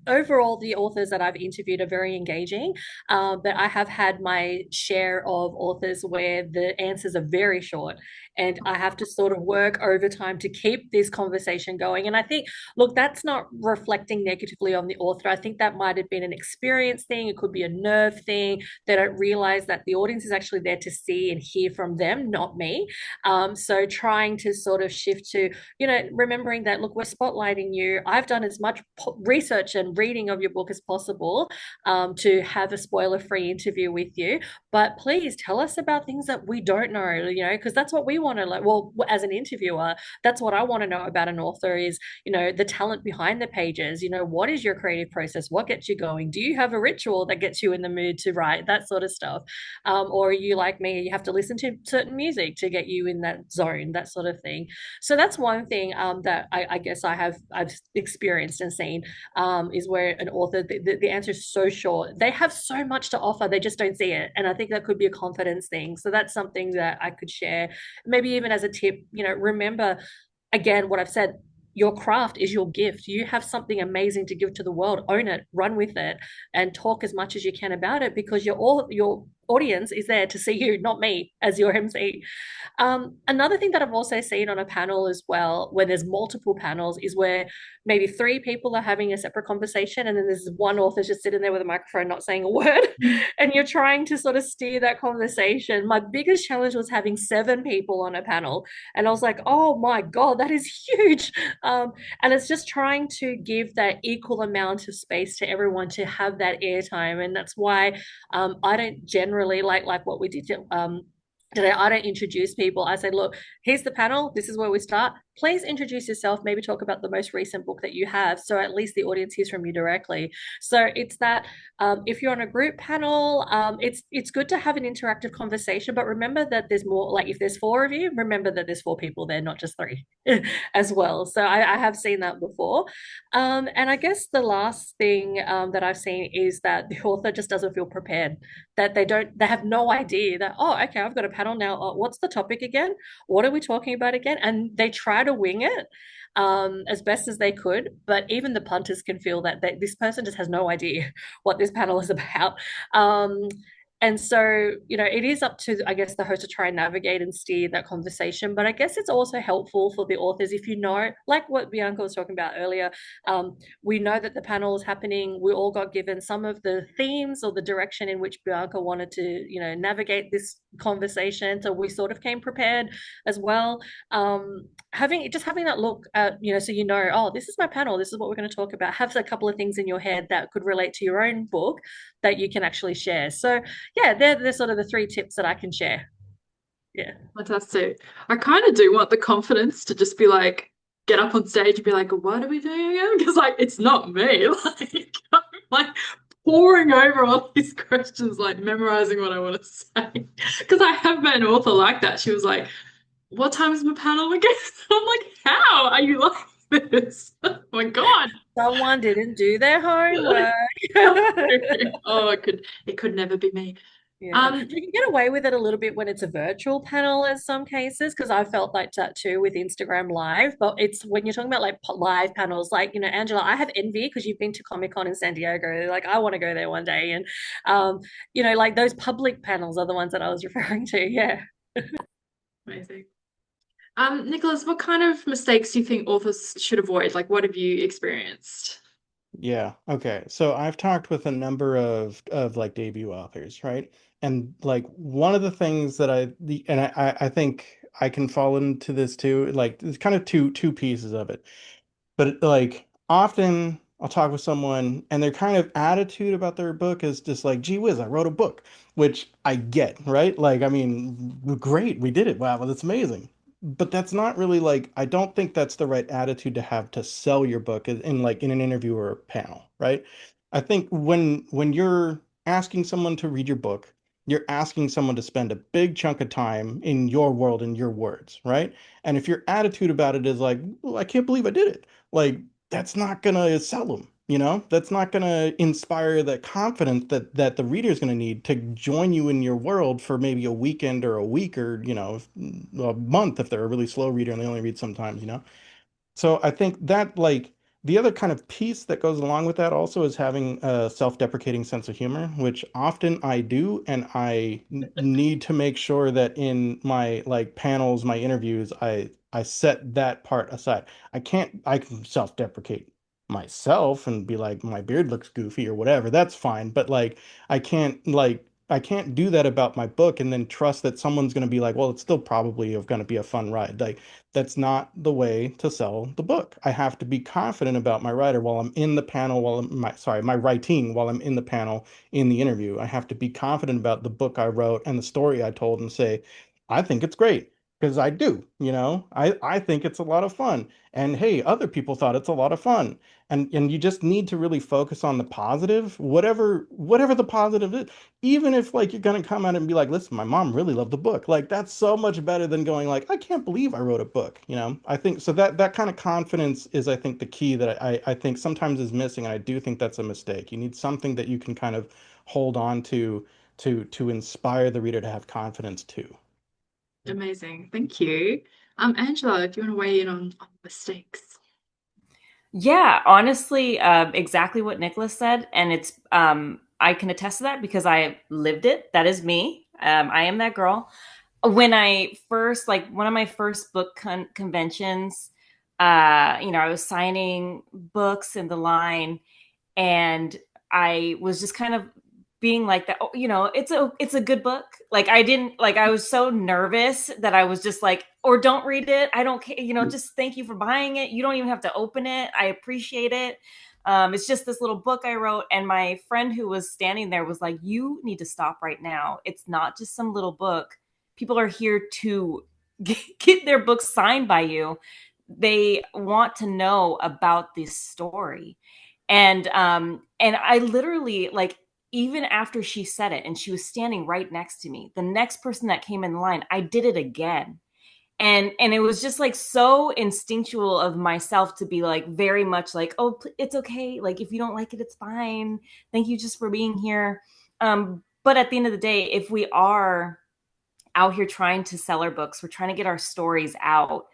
Overall, the authors that I've interviewed are very engaging, but I have had my share of authors where the answers are very short, and I have to sort of work overtime to keep this conversation going. And I think, look, that's not reflecting negatively on the author. I think that might have been an experience thing. It could be a nerve thing. They don't realize that the audience is actually there to see and hear from them, not me. So trying to sort of shift to, remembering remembering that, look, we're spotlighting you. I've done as much research and reading of your book as possible to have a spoiler-free interview with you. But please tell us about things that we don't know, because that's what we want to like. Well, as an interviewer, that's what I want to know about an author is, the talent behind the pages. What is your creative process? What gets you going? Do you have a ritual that gets you in the mood to write? That sort of stuff. Or are you like me, you have to listen to certain music to get you in that zone, that sort of thing. So that's one thing that I guess I've experienced and seen is where an author, the answer is so short. They have so much to offer, they just don't see it. And I think that could be a confidence thing. So that's something that I could share. Maybe even as a tip, remember, again, what I've said, your craft is your gift. You have something amazing to give to the world. Own it, run with it, and talk as much as you can about it because your audience is there to see you, not me as your MC. Another thing that I've also seen on a panel as well, when there's multiple panels, is where maybe three people are having a separate conversation, and then there's one author just sitting there with a microphone, not saying a word, and you're trying to sort of steer that conversation. My biggest challenge was having seven people on a panel, and I was like, oh my God, that is huge. And it's just trying to give that equal amount of space to everyone to have that airtime. And that's why I don't generally like what we did today. I don't introduce people. I say, look, here's the panel. This is where we start. Please introduce yourself. Maybe talk about the most recent book that you have. So at least the audience hears from you directly. So it's that if you're on a group panel, it's good to have an interactive conversation. But remember that there's more. Like if there's four of you, remember that there's four people there, not just three, as well. So I have seen that before. And I guess the last thing that I've seen is that the author just doesn't feel prepared. That they have no idea that, oh, okay, I've got a panel now. Oh, what's the topic again? What are we talking about again? And they try to wing it as best as they could. But even the punters can feel that this person just has no idea what this panel is about. And so, it is up to, I guess, the host to try and navigate and steer that conversation. But I guess it's also helpful for the authors if like what Bianca was talking about earlier, we know that the panel is happening. We all got given some of the themes or the direction in which Bianca wanted to, navigate this conversation. So we sort of came prepared as well. Having that look at, so oh, this is my panel. This is what we're going to talk about. Have a couple of things in your head that could relate to your own book that you can actually share. So yeah, they're sort of the three tips that I can share. Yeah. Fantastic. I kind of do want the confidence to just be like, get up on stage and be like, what are we doing again? Because it's not me. I'm like pouring over all these questions, like memorizing what I want to say. Because I have met an author like that. She was like, what time is my panel again? I'm like, how are you like this? Oh my God. Someone didn't do their homework. Oh, it could never be me. Yeah. You can get away with it a little bit when it's a virtual panel in some cases, because I felt like that too with Instagram Live. But it's when you're talking about like live panels, like, Angela, I have envy because you've been to Comic-Con in San Diego. Like, I want to go there one day. And, like those public panels are the ones that I was referring to. Yeah. Amazing. Nicholas, what kind of mistakes do you think authors should avoid? Like, what have you experienced? Yeah. Okay. So I've talked with a number of like debut authors, right? And like one of the things that I think I can fall into this too, like there's kind of two pieces of it. But like often I'll talk with someone and their kind of attitude about their book is just like, gee whiz, I wrote a book, which I get, right? Like, I mean, great, we did it. Wow, well, that's amazing. But that's not really like, I don't think that's the right attitude to have to sell your book in an interview or a panel, right? I think when you're asking someone to read your book, you're asking someone to spend a big chunk of time in your world, in your words, right? And if your attitude about it is like, oh, I can't believe I did it, like that's not gonna sell them, that's not gonna inspire the confidence that the reader is gonna need to join you in your world for maybe a weekend or a week or a month if they're a really slow reader and they only read sometimes. So I think that like the other kind of piece that goes along with that also is having a self-deprecating sense of humor, which often I do, and need to make sure that in my like panels, my interviews, I set that part aside. I can self-deprecate myself and be like, my beard looks goofy or whatever. That's fine. But like I can't like can't do that about my book and then trust that someone's going to be like, well, it's still probably going to be a fun ride. Like that's not the way to sell the book. I have to be confident about my writer while I'm in the panel, my writing while I'm in the panel in the interview. I have to be confident about the book I wrote and the story I told and say, I think it's great because I do, I think it's a lot of fun. And hey, other people thought it's a lot of fun. And you just need to really focus on the positive, whatever the positive is, even if like you're gonna come out and be like, listen, my mom really loved the book. Like that's so much better than going like, I can't believe I wrote a book. I think so that kind of confidence is, I think, the key that I think sometimes is missing, and I do think that's a mistake. You need something that you can kind of hold on to inspire the reader to have confidence too. Amazing. Thank you. Angela, do you want to weigh in on mistakes? Yeah, honestly, exactly what Nicholas said, and it's I can attest to that because I lived it. That is me. I am that girl. When I first, like, one of my first book conventions, I was signing books in the line, and I was just kind of being like that. Oh, it's a good book. Like I didn't like I was so nervous that I was just like, or don't read it. I don't care. Just thank you for buying it. You don't even have to open it. I appreciate it. It's just this little book I wrote, and my friend who was standing there was like, "You need to stop right now. It's not just some little book. People are here to get their books signed by you. They want to know about this story." And I literally, like, even after she said it and she was standing right next to me, the next person that came in line, I did it again. And it was just like so instinctual of myself to be like very much like, oh, it's okay, like if you don't like it, it's fine, thank you just for being here. But at the end of the day, if we are out here trying to sell our books, we're trying to get our stories out,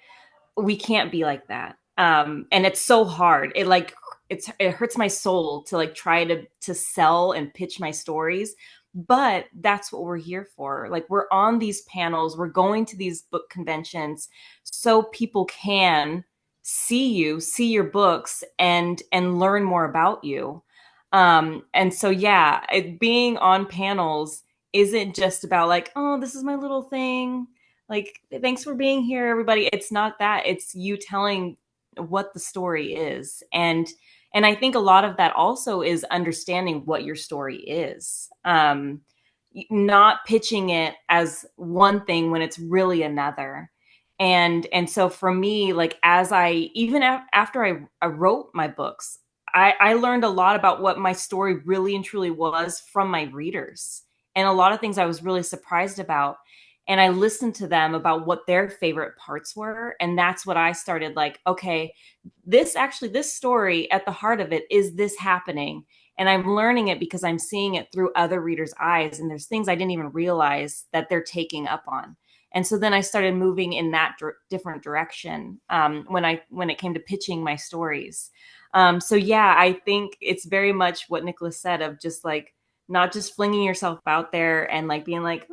we can't be like that. And it's so hard. It hurts my soul to like try to sell and pitch my stories, but that's what we're here for. Like, we're on these panels, we're going to these book conventions so people can see your books and learn more about you. And so yeah, being on panels isn't just about like, oh, this is my little thing, like, thanks for being here, everybody. It's not that. It's you telling what the story is. And I think a lot of that also is understanding what your story is. Not pitching it as one thing when it's really another. And so for me, like, as I even after I wrote my books, I learned a lot about what my story really and truly was from my readers, and a lot of things I was really surprised about. And I listened to them about what their favorite parts were. And that's what I started like, okay, this story at the heart of it is this happening. And I'm learning it because I'm seeing it through other readers' eyes. And there's things I didn't even realize that they're taking up on. And so then I started moving in that different direction when it came to pitching my stories. So yeah, I think it's very much what Nicholas said, of just like not just flinging yourself out there and like being like,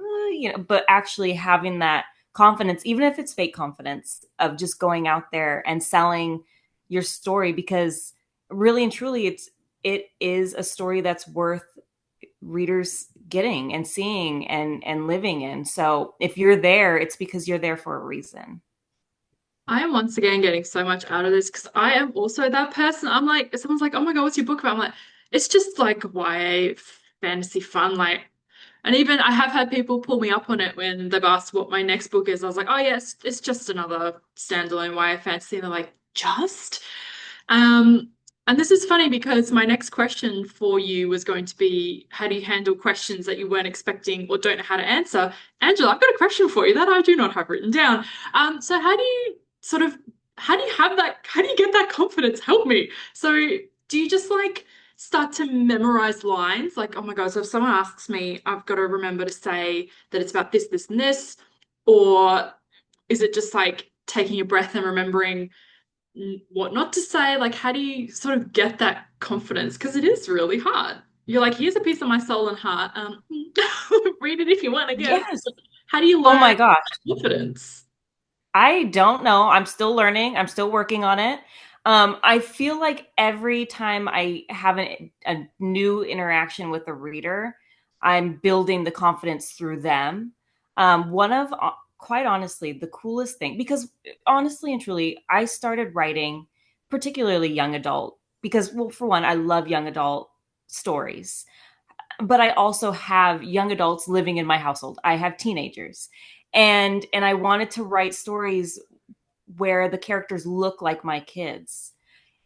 but actually having that confidence, even if it's fake confidence, of just going out there and selling your story, because really and truly it is a story that's worth readers getting and seeing and living in. So if you're there, it's because you're there for a reason. I am once again getting so much out of this because I am also that person. I'm like, if someone's like, oh my God, what's your book about? I'm like, it's just like YA fantasy fun. Like, and even I have had people pull me up on it when they've asked what my next book is. I was like, oh, yes, it's just another standalone YA fantasy. And they're like, just? Um, and this is funny because my next question for you was going to be, how do you handle questions that you weren't expecting or don't know how to answer? Angela, I've got a question for you that I do not have written down. So how do you how do you get that confidence? Help me. So do you just like start to memorize lines? Like, oh my God, so if someone asks me, I've got to remember to say that it's about this, this, and this, or is it just like taking a breath and remembering what not to say? Like, how do you sort of get that confidence? Because it is really hard. You're like, here's a piece of my soul and heart. Read it if you want, I guess. Yes. How do you Oh learn my gosh. confidence? I don't know. I'm still learning. I'm still working on it. I feel like every time I have a new interaction with a reader, I'm building the confidence through them. One of, quite honestly, the coolest thing, because honestly and truly, I started writing particularly young adult because, well, for one, I love young adult stories, but I also have young adults living in my household. I have teenagers, and I wanted to write stories where the characters look like my kids.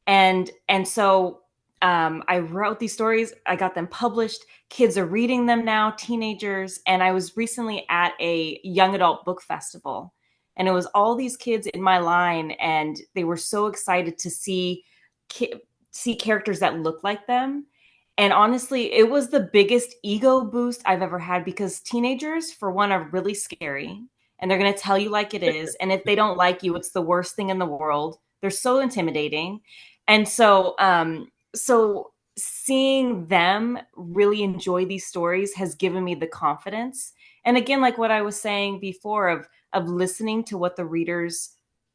And so I wrote these stories. I got them published. Kids are reading them now, teenagers. And I was recently at a young adult book festival, and it was all these kids in my line, and they were so excited to ki- see characters that look like them. And honestly, it was the biggest ego boost I've ever had, because teenagers, for one, are really scary, and they're going to tell you like it is. And if they don't like you, it's the worst thing in the world. They're so intimidating. And so seeing them really enjoy these stories has given me the confidence. And again, like what I was saying before, of listening to what the readers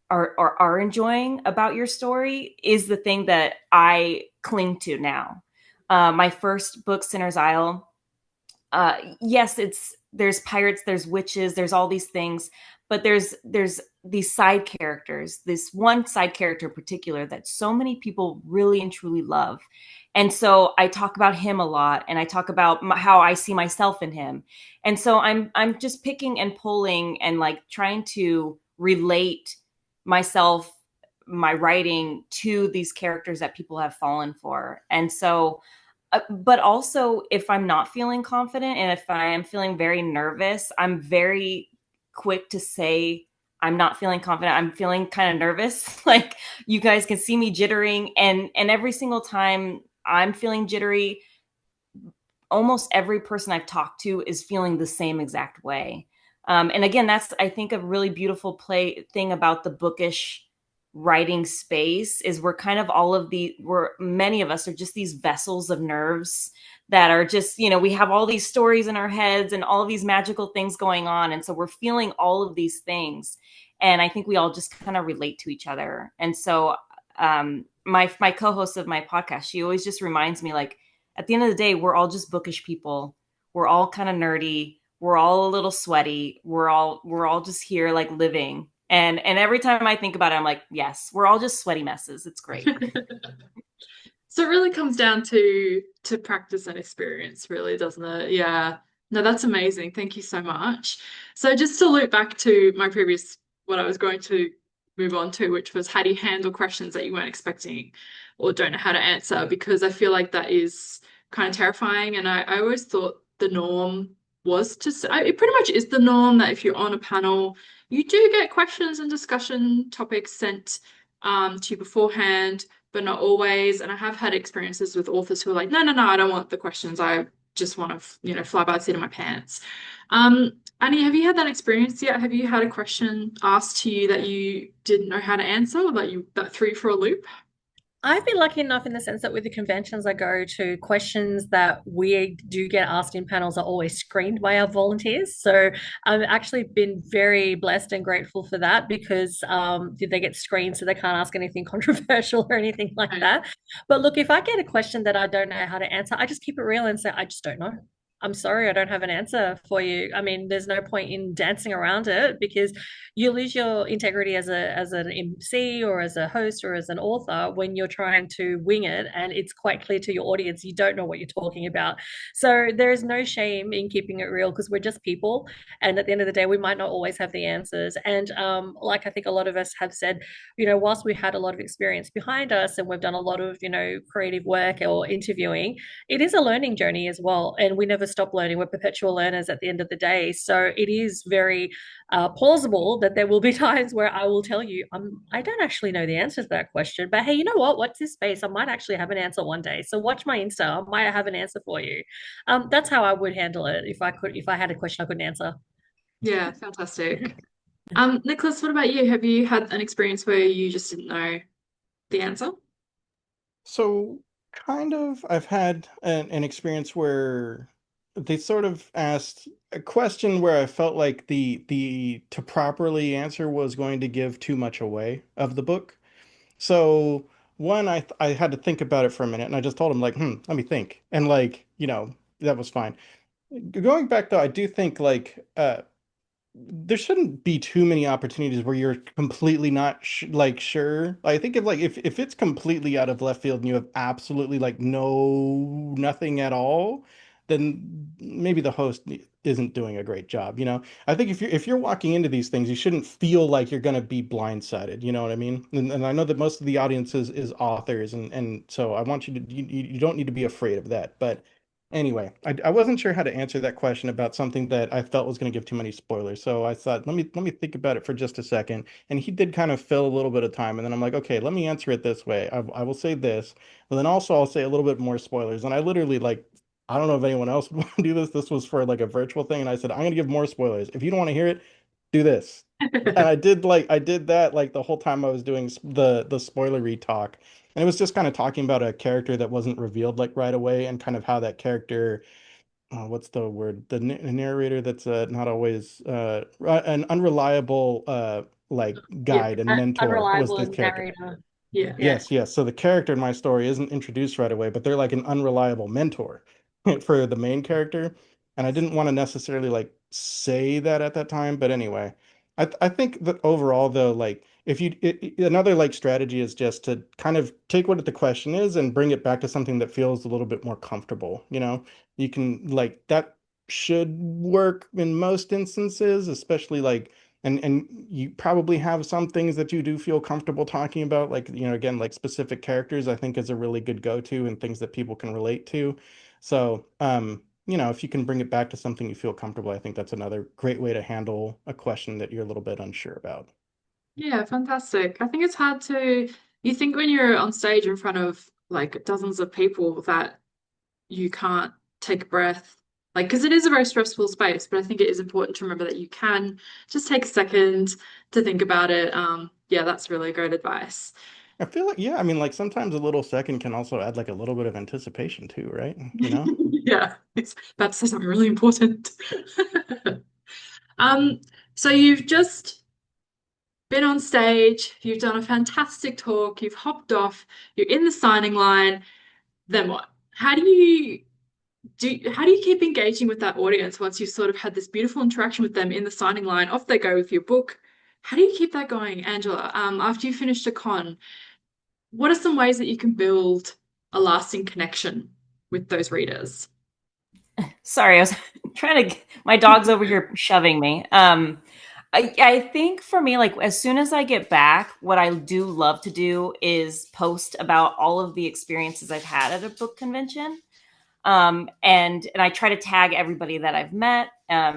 are enjoying about your story is the thing that I cling to now. My first book, Sinner's Isle, yes, there's pirates, there's witches, there's all these things, but there's these side characters, this one side character in particular that so many people really and truly love. And so I talk about him a lot, and I talk about how I see myself in him. And so I'm just picking and pulling and like trying to relate myself, my writing, to these characters that people have fallen for. And so but also, if I'm not feeling confident and if I am feeling very nervous, I'm very quick to say I'm not feeling confident. I'm feeling kind of nervous. Like, you guys can see me jittering, and every single time I'm feeling jittery, almost every person I've talked to is feeling the same exact way. And again, that's, I think, a really beautiful play thing about the bookish writing space is we're kind of all of the, we're, many of us are just these vessels of nerves that are just, we have all these stories in our heads and all of these magical things going on. And so we're feeling all of these things. And I think we all just kind of relate to each other. And so my co-host of my podcast, she always just reminds me, like, at the end of the day, we're all just bookish people. We're all kind of nerdy. We're all a little sweaty. We're all just here, like, living. And every time I think about it, I'm like, yes, we're all just sweaty messes. It's great. So it really comes down to practice and experience, really, doesn't it? Yeah. No, that's amazing. Thank you so much. So just to loop back to my previous, what I was going to move on to, which was how do you handle questions that you weren't expecting or don't know how to answer? Because I feel like that is kind of terrifying. And I always thought the norm was to say, it pretty much is the norm that if you're on a panel, you do get questions and discussion topics sent to you beforehand, but not always. And I have had experiences with authors who are like, no, no, no, I don't want the questions. I just want to, fly by the seat of my pants. Annie, have you had that experience yet? Have you had a question asked to you that you didn't know how to answer, or that threw you for a loop? I've been lucky enough in the sense that with the conventions I go to, questions that we do get asked in panels are always screened by our volunteers. So I've actually been very blessed and grateful for that, because they get screened so they can't ask anything controversial or anything like Right. that. But look, if I get a question that I don't know how to answer, I just keep it real and say, I just don't know. I'm sorry, I don't have an answer for you. I mean, there's no point in dancing around it, because you lose your integrity as an MC or as a host or as an author when you're trying to wing it and it's quite clear to your audience you don't know what you're talking about. So there is no shame in keeping it real, because we're just people, and at the end of the day we might not always have the answers. And like I think a lot of us have said, whilst we had a lot of experience behind us and we've done a lot of creative work or interviewing, it is a learning journey as well, and we never stop learning. We're perpetual learners at the end of the day. So it is very plausible that there will be times where I will tell you, I don't actually know the answer to that question, but hey, you know what? What's this space? I might actually have an answer one day. So watch my Insta. I might have an answer for you. That's how I would handle it if I had a question I couldn't answer. Yeah, fantastic. Nicholas, what about you? Have you had an experience where you just didn't know the answer? So, kind of, I've had an experience where they sort of asked a question where I felt like the to properly answer was going to give too much away of the book. So, one, I had to think about it for a minute, and I just told him, like, let me think, and, like, that was fine. Going back though, I do think like there shouldn't be too many opportunities where you're completely not sh like sure. I think if it's completely out of left field and you have absolutely like nothing at all, then maybe the host isn't doing a great job, you know? I think if you're walking into these things, you shouldn't feel like you're going to be blindsided, you know what I mean? And I know that most of the audience is authors and so I want you to you don't need to be afraid of that. But anyway, I wasn't sure how to answer that question about something that I felt was going to give too many spoilers. So I thought, let me think about it for just a second. And he did kind of fill a little bit of time. And then I'm like, okay, let me answer it this way. I will say this, but then also I'll say a little bit more spoilers. And I literally like, I don't know if anyone else would want to do this. This was for like a virtual thing. And I said, I'm going to give more spoilers. If you don't want to hear it, do this. And I did that like the whole time I was doing the spoilery talk. And it was just kind of talking about a character that wasn't revealed like right away and kind of how that character what's the word? The narrator that's not always an unreliable like Yeah, guide and mentor was unreliable this as character. narrator. Yeah. Yeah. Yes, yes. So the character in my story isn't introduced right away, but they're like an unreliable mentor for the main character. And I didn't want to necessarily like say that at that time, but anyway, I think that overall though, like if another like strategy is just to kind of take what the question is and bring it back to something that feels a little bit more comfortable. You know, you can like that should work in most instances, especially like and you probably have some things that you do feel comfortable talking about, like, you know, again, like specific characters, I think is a really good go-to and things that people can relate to. So, you know, if you can bring it back to something you feel comfortable, I think that's another great way to handle a question that you're a little bit unsure about. Yeah, fantastic. I think it's hard to, you think when you're on stage in front of like dozens of people that you can't take a breath, like, because it is a very stressful space, but I think it is important to remember that you can just take a second to think about it. Yeah, that's really great advice. I feel like, yeah, I mean, like sometimes a little second can also add like a little bit of anticipation too, right? You know? Yeah, it's about to say something really important. Um, so you've just been on stage, you've done a fantastic talk, you've hopped off, you're in the signing line, then what? How do you how do you keep engaging with that audience once you've sort of had this beautiful interaction with them in the signing line? Off they go with your book. How do you keep that going, Angela? After you finished a con, what are some ways that you can build a lasting connection with those readers? Sorry, I was trying to. My dog's over here shoving me. I think for me, like as soon as I get back, what I do love to do is post about all of the experiences I've had at a book convention. And I try to tag everybody that I've met.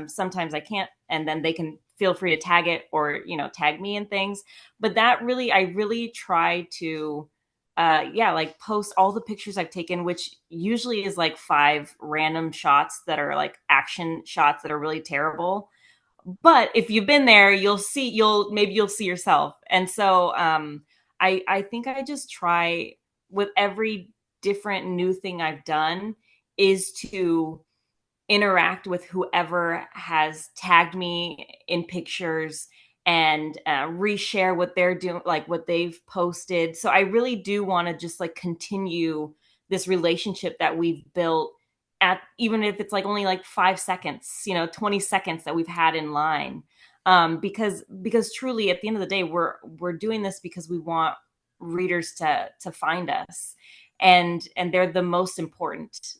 Sometimes I can't, and then they can feel free to tag it or tag me in things. But I really try to, yeah, like post all the pictures I've taken, which usually is like 5 random shots that are like action shots that are really terrible. But if you've been there, you'll see yourself. And so I think I just try with every different new thing I've done is to interact with whoever has tagged me in pictures and reshare what they're doing, like what they've posted. So I really do want to just like continue this relationship that we've built at, even if it's like only like 5 seconds, 20 seconds that we've had in line. Because truly at the end of the day, we're doing this because we want readers to find us, and they're the most important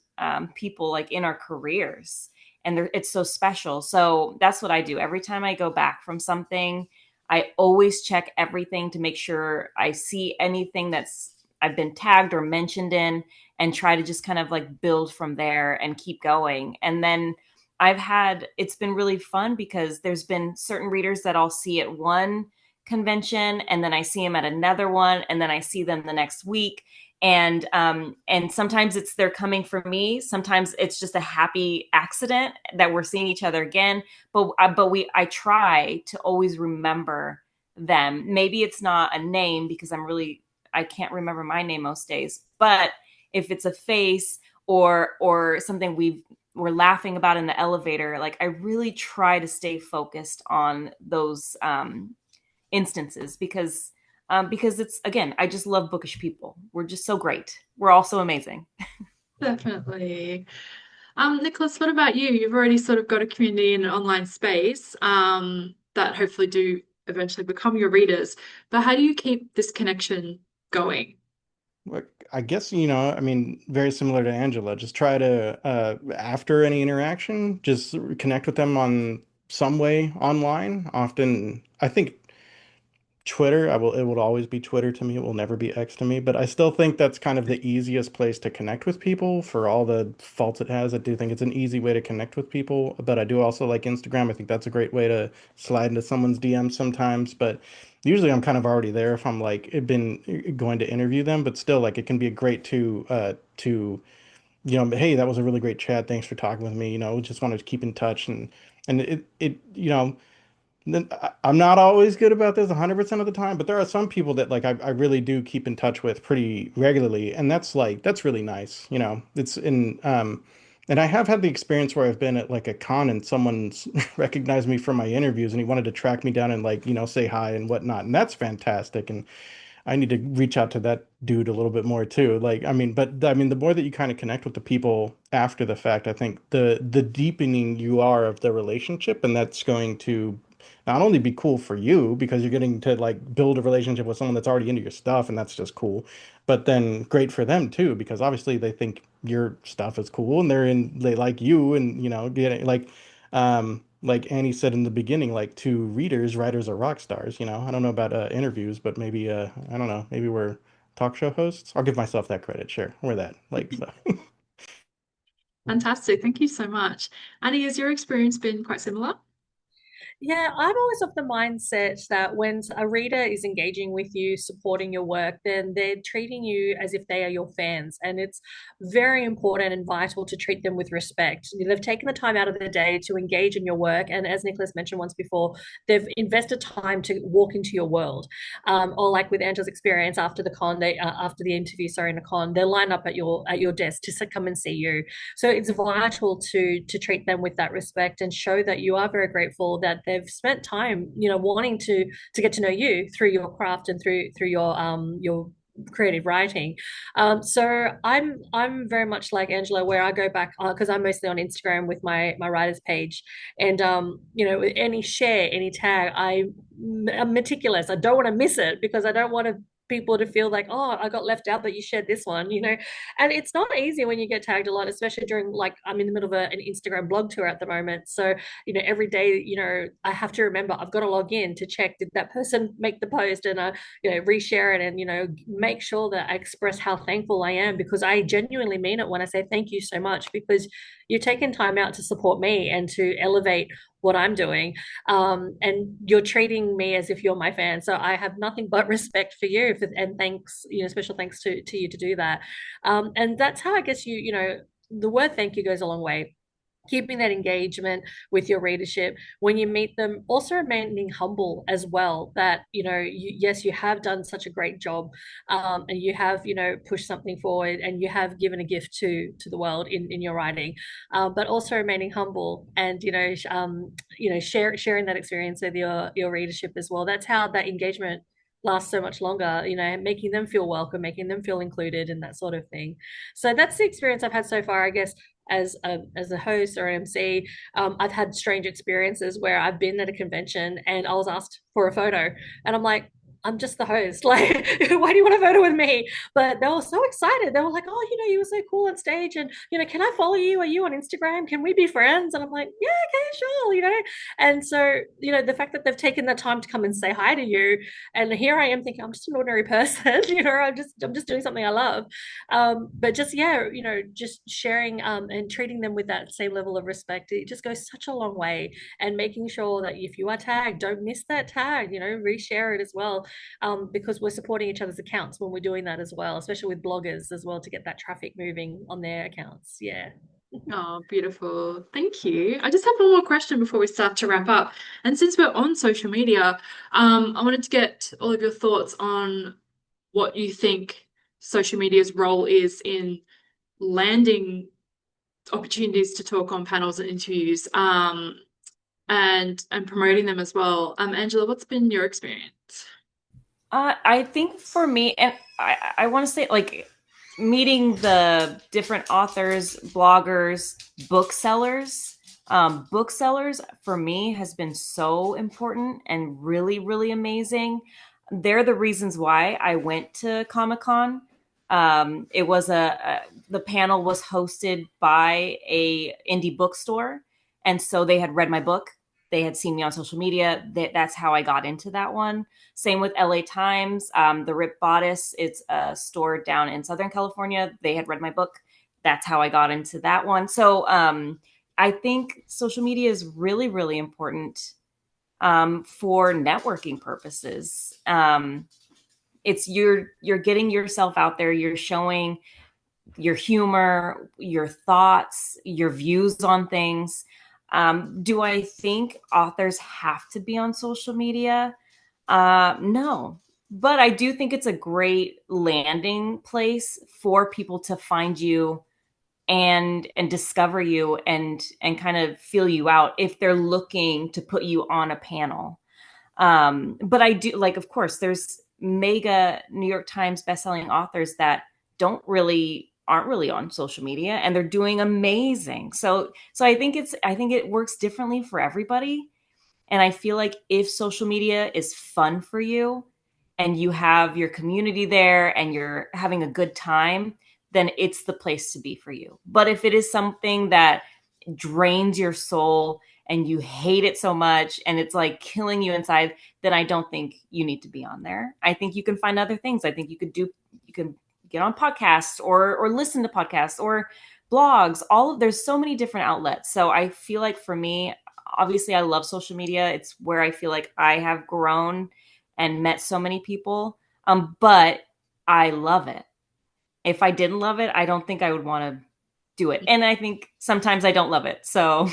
people like in our careers, and it's so special. So that's what I do every time I go back from something. I always check everything to make sure I see anything that's I've been tagged or mentioned in, and try to just kind of like build from there and keep going. And then it's been really fun because there's been certain readers that I'll see at one convention, and then I see them at another one, and then I see them the next week. And sometimes it's they're coming for me. Sometimes it's just a happy accident that we're seeing each other again. I try to always remember them. Maybe it's not a name because I can't remember my name most days. But if it's a face or something we're laughing about in the elevator, like I really try to stay focused on those instances because it's, again, I just love bookish people. We're just so great. We're all so amazing. Definitely. Nicholas, what about you? You've already sort of got a community in an online space that hopefully do eventually become your readers. But how do you keep this connection going? Like, I guess, I mean, very similar to Angela, just try to, after any interaction, just connect with them on some way online. Often, I think Twitter, it will always be Twitter to me. It will never be X to me, but I still think that's kind of the easiest place to connect with people for all the faults it has. I do think it's an easy way to connect with people, but I do also like Instagram. I think that's a great way to slide into someone's DM sometimes, but usually I'm kind of already there if I'm like been going to interview them, but still like it can be great to hey, that was a really great chat. Thanks for talking with me. Just wanted to keep in touch and I'm not always good about this 100% of the time, but there are some people that like I really do keep in touch with pretty regularly, and that's really nice. It's in and I have had the experience where I've been at like a con and someone's recognized me from my interviews and he wanted to track me down and like, say hi and whatnot, and that's fantastic. And I need to reach out to that dude a little bit more too. Like, I mean, the more that you kind of connect with the people after the fact, I think the deepening you are of the relationship, and that's going to not only be cool for you because you're getting to like build a relationship with someone that's already into your stuff, and that's just cool, but then great for them too because obviously they think your stuff is cool and they like you and getting like Annie said in the beginning, like to readers, writers are rock stars. I don't know about interviews, but maybe I don't know, maybe we're talk show hosts. I'll give myself that credit. Sure, we're that. Like so. Fantastic. Thank you so much. Annie, has your experience been quite similar? Yeah, I'm always of the mindset that when a reader is engaging with you, supporting your work, then they're treating you as if they are your fans. And it's very important and vital to treat them with respect. They've taken the time out of their day to engage in your work. And as Nicholas mentioned once before, they've invested time to walk into your world. Or like with Angela's experience after the con, after the interview, sorry, in a con, they line up at your desk to come and see you. So it's vital to treat them with that respect and show that you are very grateful that they've spent time, wanting to get to know you through your craft and through your creative writing. So I'm very much like Angela, where I go back because I'm mostly on Instagram with my writers page, and any share, any tag, I'm meticulous. I don't want to miss it because I don't want people to feel like, oh, I got left out that you shared this one, and it's not easy when you get tagged a lot, especially during, like, I'm in the middle of an Instagram blog tour at the moment. So, every day, I have to remember I've got to log in to check, did that person make the post, and reshare it, and make sure that I express how thankful I am, because I genuinely mean it when I say thank you so much, because you're taking time out to support me and to elevate what I'm doing. And you're treating me as if you're my fan. So I have nothing but respect for you, and thanks, special thanks to you to do that. And that's how I guess the word thank you goes a long way, keeping that engagement with your readership when you meet them, also remaining humble as well, that yes, you have done such a great job, and you have pushed something forward, and you have given a gift to the world in your writing, but also remaining humble, and sharing that experience with your readership as well. That's how that engagement lasts so much longer, making them feel welcome, making them feel included, and that sort of thing. So that's the experience I've had so far, I guess. As a host or an MC, I've had strange experiences where I've been at a convention and I was asked for a photo, and I'm like, I'm just the host. Like, why do you want a photo with me? But they were so excited. They were like, oh, you were so cool on stage. And, can I follow you? Are you on Instagram? Can we be friends? And I'm like, yeah, okay, sure. And so, the fact that they've taken the time to come and say hi to you. And here I am thinking, I'm just an ordinary person. I'm just doing something I love. But just, yeah, just sharing and treating them with that same level of respect, it just goes such a long way. And making sure that if you are tagged, don't miss that tag, reshare it as well, because we're supporting each other's accounts when we're doing that as well, especially with bloggers as well, to get that traffic moving on their accounts. Yeah. Oh, beautiful. Thank you. I just have one more question before we start to wrap up. And since we're on social media, I wanted to get all of your thoughts on what you think social media's role is in landing opportunities to talk on panels and interviews, and promoting them as well. Angela, what's been your experience? I think for me, and I want to say, like, meeting the different authors, bloggers, booksellers. Booksellers for me has been so important and really, really amazing. They're the reasons why I went to Comic-Con. It was the panel was hosted by a indie bookstore, and so they had read my book. They had seen me on social media. That's how I got into that one. Same with LA Times. The Rip Bodice, it's a store down in Southern California. They had read my book. That's how I got into that one. So I think social media is really, really important for networking purposes. It's you're getting yourself out there. You're showing your humor, your thoughts, your views on things. Do I think authors have to be on social media? No, but I do think it's a great landing place for people to find you and discover you and kind of feel you out if they're looking to put you on a panel. But I do like, of course, there's mega New York Times bestselling authors that aren't really on social media and they're doing amazing. So I think it works differently for everybody. And I feel like if social media is fun for you and you have your community there and you're having a good time, then it's the place to be for you. But if it is something that drains your soul and you hate it so much and it's like killing you inside, then I don't think you need to be on there. I think you can find other things. I think you can get on podcasts or listen to podcasts or blogs. There's so many different outlets. So I feel like for me, obviously I love social media. It's where I feel like I have grown and met so many people. But I love it. If I didn't love it, I don't think I would want to do it. And I think sometimes I don't love it. So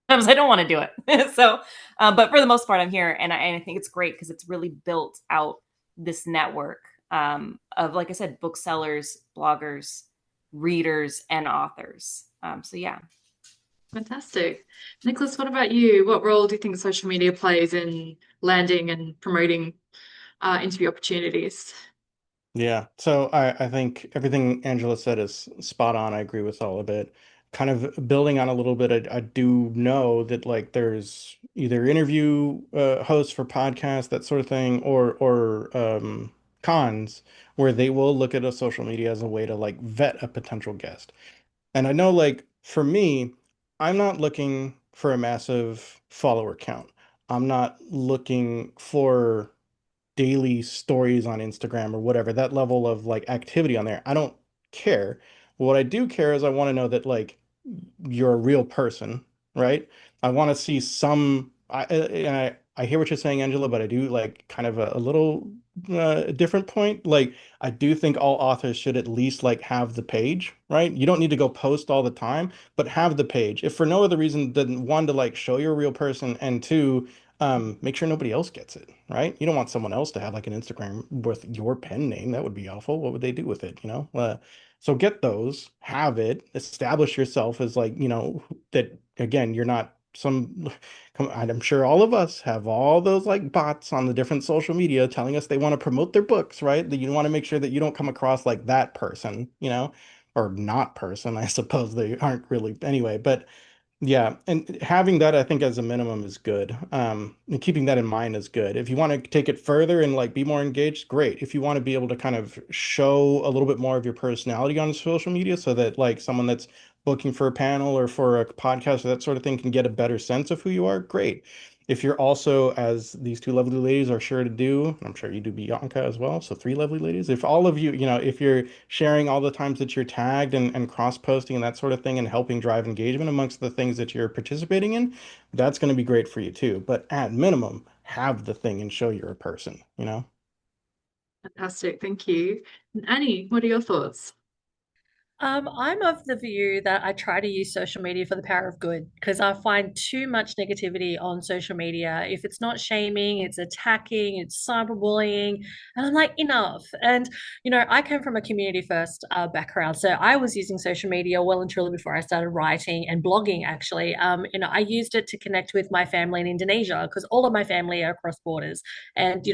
sometimes I don't want to do it. So, but for the most part, I'm here. And I think it's great because it's really built out this network of, like I said, booksellers, bloggers, readers, and authors. So yeah. Fantastic. Nicholas, what about you? What role do you think social media plays in landing and promoting interview opportunities? Yeah. So I think everything Angela said is spot on. I agree with all of it. Kind of building on a little bit, I do know that like there's either interview hosts for podcasts, that sort of thing, or cons where they will look at a social media as a way to like vet a potential guest. And I know like for me, I'm not looking for a massive follower count. I'm not looking for daily stories on Instagram or whatever, that level of like activity on there. I don't care. What I do care is I want to know that like you're a real person, right? I want to see some I hear what you're saying, Angela, but I do like kind of a little different point. Like I do think all authors should at least like have the page, right? You don't need to go post all the time, but have the page. If for no other reason than one to like show you're a real person and two make sure nobody else gets it, right? You don't want someone else to have like an Instagram with your pen name. That would be awful. What would they do with it, you know? So get those, have it, establish yourself as like, you know, that again, you're not some, I'm sure all of us have all those like bots on the different social media telling us they want to promote their books, right? That you want to make sure that you don't come across like that person, you know, or not person. I suppose they aren't really anyway, but yeah, and having that I think as a minimum is good. And keeping that in mind is good. If you want to take it further and like be more engaged, great. If you want to be able to kind of show a little bit more of your personality on social media so that like someone that's booking for a panel or for a podcast or that sort of thing can get a better sense of who you are, great. If you're also, as these two lovely ladies are sure to do, I'm sure you do Bianca as well, so three lovely ladies. If all of you, you know, if you're sharing all the times that you're tagged and cross-posting and that sort of thing and helping drive engagement amongst the things that you're participating in, that's going to be great for you too. But at minimum, have the thing and show you're a person, you know? Fantastic. Thank you. And Annie, what are your thoughts? I'm of the view that I try to use social media for the power of good because I find too much negativity on social media. If it's not shaming, it's attacking, it's cyberbullying, and I'm like, enough. And I came from a community first background, so I was using social media well and truly before I started writing and blogging. Actually, I used it to connect with my family in Indonesia because all of my family are across borders, and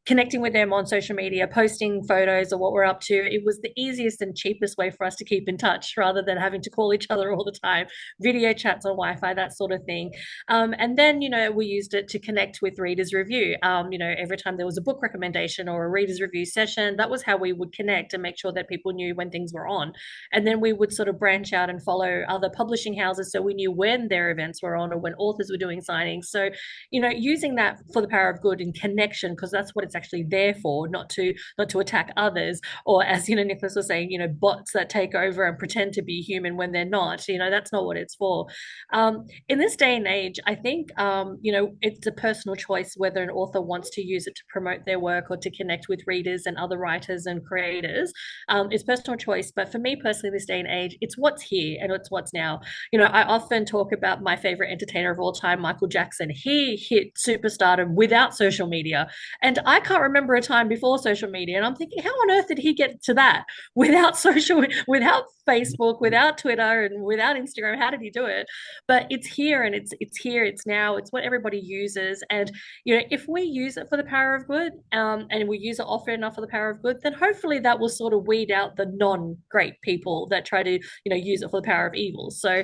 connecting with them on social media, posting photos of what we're up to. It was the easiest and cheapest way for us to keep in touch rather than having to call each other all the time, video chats on Wi-Fi, that sort of thing. And then, we used it to connect with Readers Review. Every time there was a book recommendation or a Readers Review session, that was how we would connect and make sure that people knew when things were on. And then we would sort of branch out and follow other publishing houses so we knew when their events were on or when authors were doing signings. So, using that for the power of good and connection, because that's what it's actually there for, not to attack others, or as Nicholas was saying, bots that take over and pretend to be human when they're not. That's not what it's for. In this day and age, I think it's a personal choice whether an author wants to use it to promote their work or to connect with readers and other writers and creators. It's personal choice, but for me personally, this day and age, it's what's here and it's what's now. I often talk about my favorite entertainer of all time, Michael Jackson. He hit superstardom without social media. And I can't remember a time before social media. And I'm thinking, how on earth did he get to that without Facebook, without Twitter, and without Instagram? How did he do it? But it's here and it's here, it's now, it's what everybody uses. And, if we use it for the power of good, and we use it often enough for the power of good, then hopefully that will sort of weed out the non-great people that try to, use it for the power of evil. So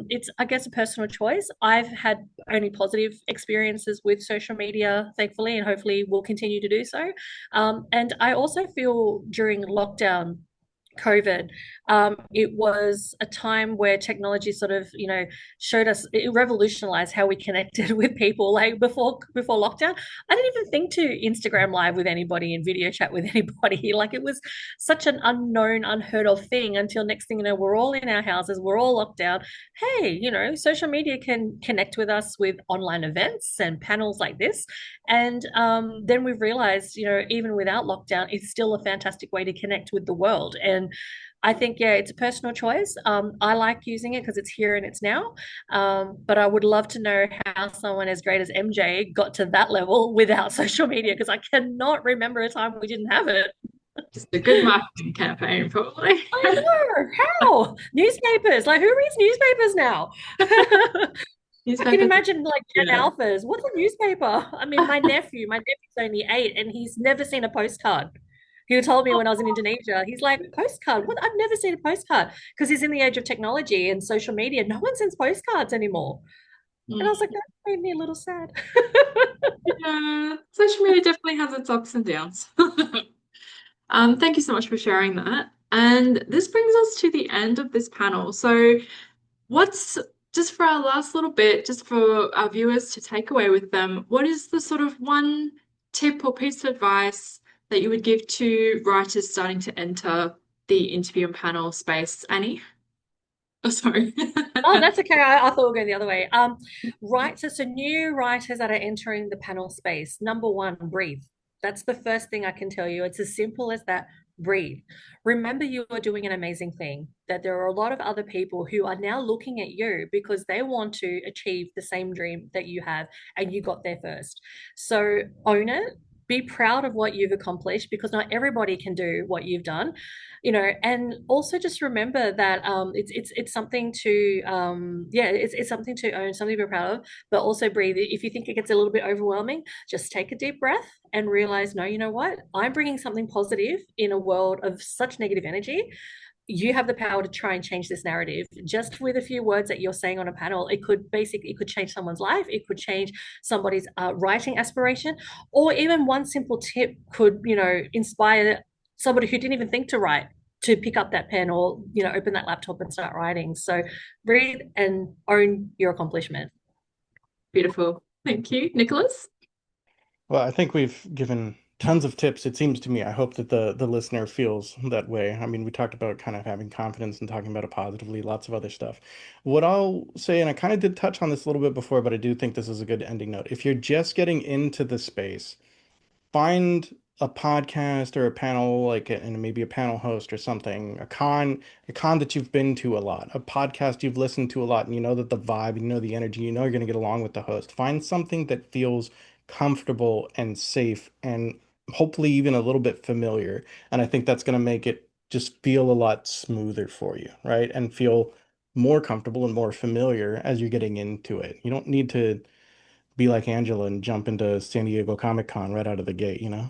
it's, I guess, a personal choice. I've had only positive experiences with social media, thankfully, and hopefully will continue to do so. And I also feel during lockdown, COVID, it was a time where technology sort of, showed us, it revolutionized how we connected with people. Like before lockdown, I didn't even think to Instagram live with anybody and video chat with anybody. Like it was such an unknown, unheard of thing until next thing you know, we're all in our houses, we're all locked down. Hey, social media can connect with us with online events and panels like this. And then we've realized, even without lockdown, it's still a fantastic way to connect with the world. And I think, yeah, it's a personal choice. I like using it because it's here and it's now. But I would love to know how someone as great as MJ got to that level without social media, because I cannot remember a time we didn't have it. Just a good marketing campaign, probably. I know. How? Newspapers. Like, who reads newspapers now? I can imagine like Gen Alphas. What's a newspaper? I mean, my nephew's only 8 and he's never seen a postcard. He told me when I was in Indonesia, he's like, postcard? What? I've never seen a postcard because he's in the age of technology and social media. No one sends postcards anymore. And I was like, that made me a little sad. Yeah, social media definitely has its ups and downs. Thank you so much for sharing that. And this brings us to the end of this panel. So, what's just for our last little bit, just for our viewers to take away with them, what is the sort of one tip or piece of advice that you would give to writers starting to enter the interview and panel space? Annie? Oh, sorry. Oh, that's okay. I thought we were going the other way. So new writers that are entering the panel space, number one, breathe. That's the first thing I can tell you. It's as simple as that. Breathe. Remember, you are doing an amazing thing, that there are a lot of other people who are now looking at you because they want to achieve the same dream that you have, and you got there first. So own it. Be proud of what you've accomplished because not everybody can do what you've done, and also just remember that it's something to it's something to own, something to be proud of, but also breathe. If you think it gets a little bit overwhelming, just take a deep breath and realize, no, you know what, I'm bringing something positive in a world of such negative energy. You have the power to try and change this narrative just with a few words that you're saying on a panel. It could change someone's life, it could change somebody's writing aspiration, or even one simple tip could inspire somebody who didn't even think to write to pick up that pen or open that laptop and start writing. So breathe and own your accomplishment. Beautiful. Thank you. Nicholas? Well, I think we've given tons of tips, it seems to me. I hope that the listener feels that way. I mean, we talked about kind of having confidence and talking about it positively, lots of other stuff. What I'll say, and I kind of did touch on this a little bit before, but I do think this is a good ending note. If you're just getting into the space, find a podcast or a panel, like, and maybe a panel host or something, a con that you've been to a lot, a podcast you've listened to a lot, and you know that the vibe, you know the energy, you know you're going to get along with the host. Find something that feels comfortable and safe and hopefully even a little bit familiar. And I think that's going to make it just feel a lot smoother for you, right? And feel more comfortable and more familiar as you're getting into it. You don't need to be like Angela and jump into San Diego Comic Con right out of the gate, you know?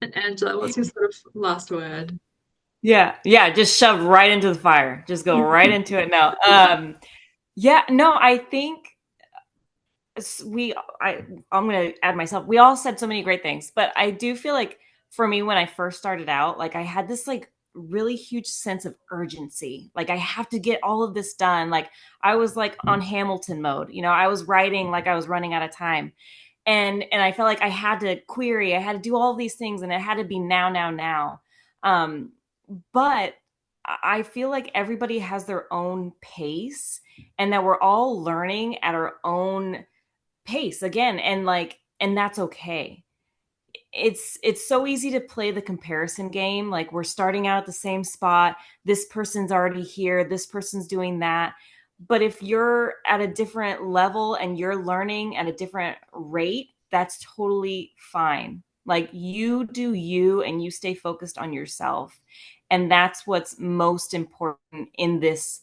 And Angela, what's your sort of last word? Yeah, yeah, just shove right into the fire. Just go right into it. No. Yeah, no, I think we I'm going to add myself. We all said so many great things, but I do feel like for me when I first started out, like I had this like really huge sense of urgency. Like I have to get all of this done. Like I was like on Hamilton mode. You know, I was writing like I was running out of time. And I felt like I had to query, I had to do all these things and it had to be now, now, now. Um but I feel like everybody has their own pace and that we're all learning at our own pace again, and that's okay. It's so easy to play the comparison game, like we're starting out at the same spot, this person's already here, this person's doing that. But if you're at a different level and you're learning at a different rate, that's totally fine. Like you do you and you stay focused on yourself, and that's what's most important in this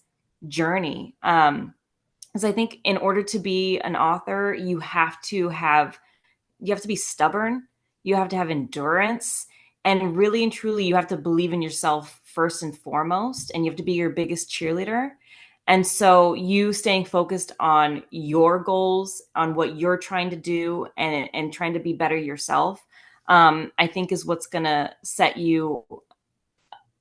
journey. Because I think in order to be an author, you have to be stubborn, you have to have endurance, and really and truly you have to believe in yourself first and foremost, and you have to be your biggest cheerleader. And so you staying focused on your goals, on what you're trying to do, and trying to be better yourself, I think is what's going to set you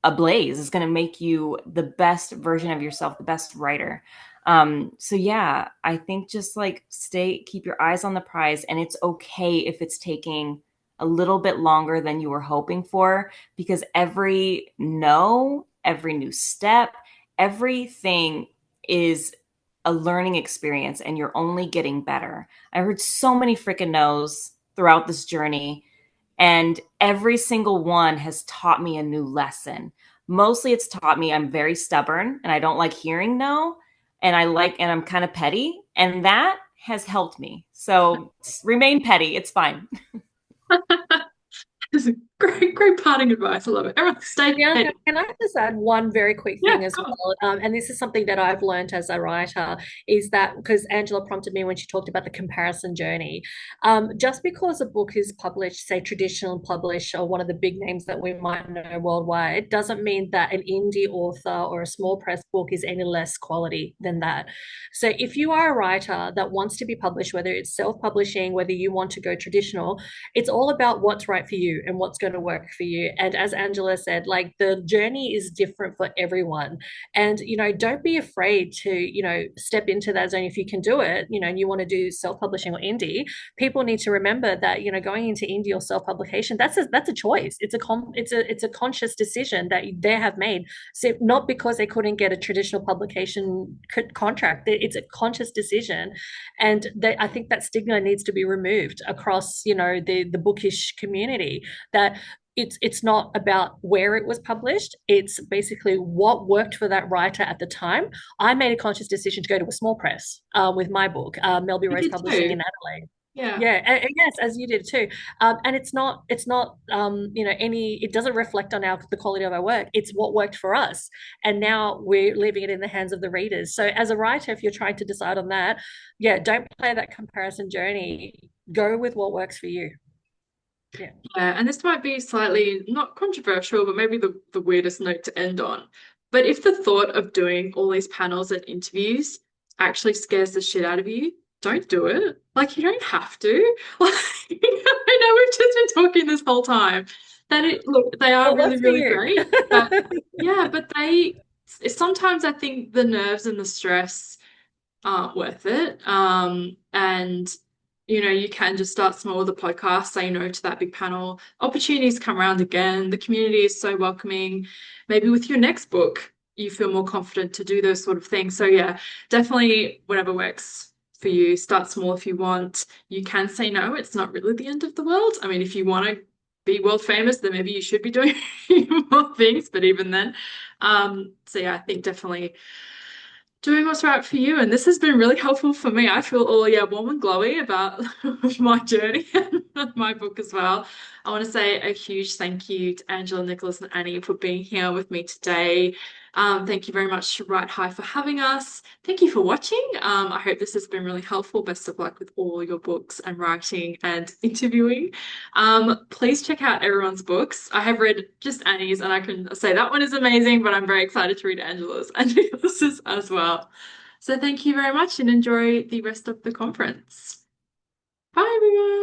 ablaze, is going to make you the best version of yourself, the best writer. So yeah, I think just like keep your eyes on the prize, and it's okay if it's taking a little bit longer than you were hoping for, because every no, every new step, everything is a learning experience and you're only getting better. I heard so many freaking no's throughout this journey, and every single one has taught me a new lesson. Mostly it's taught me I'm very stubborn and I don't like hearing no. And I'm kind of petty. And that has helped me. So remain petty. It's fine. This is great parting advice. I love it. Everyone stay Bianca, petty. can I just add one very quick Yeah, thing as come on. well? And this is something that I've learned as a writer, is that because Angela prompted me when she talked about the comparison journey. Just because a book is published, say traditional published or one of the big names that we might know worldwide, doesn't mean that an indie author or a small press book is any less quality than that. So if you are a writer that wants to be published, whether it's self-publishing, whether you want to go traditional, it's all about what's right for you and what's going to work for you. And as Angela said, like the journey is different for everyone. And, don't be afraid to, step into that zone if you can do it, and you want to do self-publishing or indie. People need to remember that, going into indie or self-publication, that's a choice. It's a conscious decision that they have made. So not because they couldn't get a traditional publication contract. It's a conscious decision. And I think that stigma needs to be removed across, the bookish community, that it's not about where it was published. It's basically what worked for that writer at the time. I made a conscious decision to go to a small press with my book, Melby You Rose did Publishing too. in Adelaide. Yeah. Yeah, and yes, as you did too. And it's not it doesn't reflect on the quality of our work. It's what worked for us, and now we're leaving it in the hands of the readers. So as a writer, if you're trying to decide on that, yeah, don't play that comparison journey. Go with what works for you. Yeah. Yeah, and this might be slightly not controversial, but maybe the weirdest note to end on. But if the thought of doing all these panels and interviews actually scares the shit out of you, don't do it. Like you don't have to. Like, I know we've just been talking this whole time. They are What really, works for really you? great. But yeah, but sometimes I think the nerves and the stress aren't worth it. And you can just start small with a podcast, say no to that big panel. Opportunities come around again. The community is so welcoming. Maybe with your next book, you feel more confident to do those sort of things. So yeah, definitely whatever works for you. Start small if you want. You can say no. It's not really the end of the world. I mean, if you want to be world famous, then maybe you should be doing more things, but even then. So yeah, I think definitely doing what's right for you. And this has been really helpful for me. I feel all warm and glowy about my journey and my book as well. I want to say a huge thank you to Angela, Nicholas, and Annie for being here with me today. Thank you very much to Right High for having us. Thank you for watching. I hope this has been really helpful. Best of luck with all your books and writing and interviewing. Please check out everyone's books. I have read just Annie's, and I can say that one is amazing, but I'm very excited to read Angela's and Nicholas's as well. So thank you very much and enjoy the rest of the conference. Bye, everyone.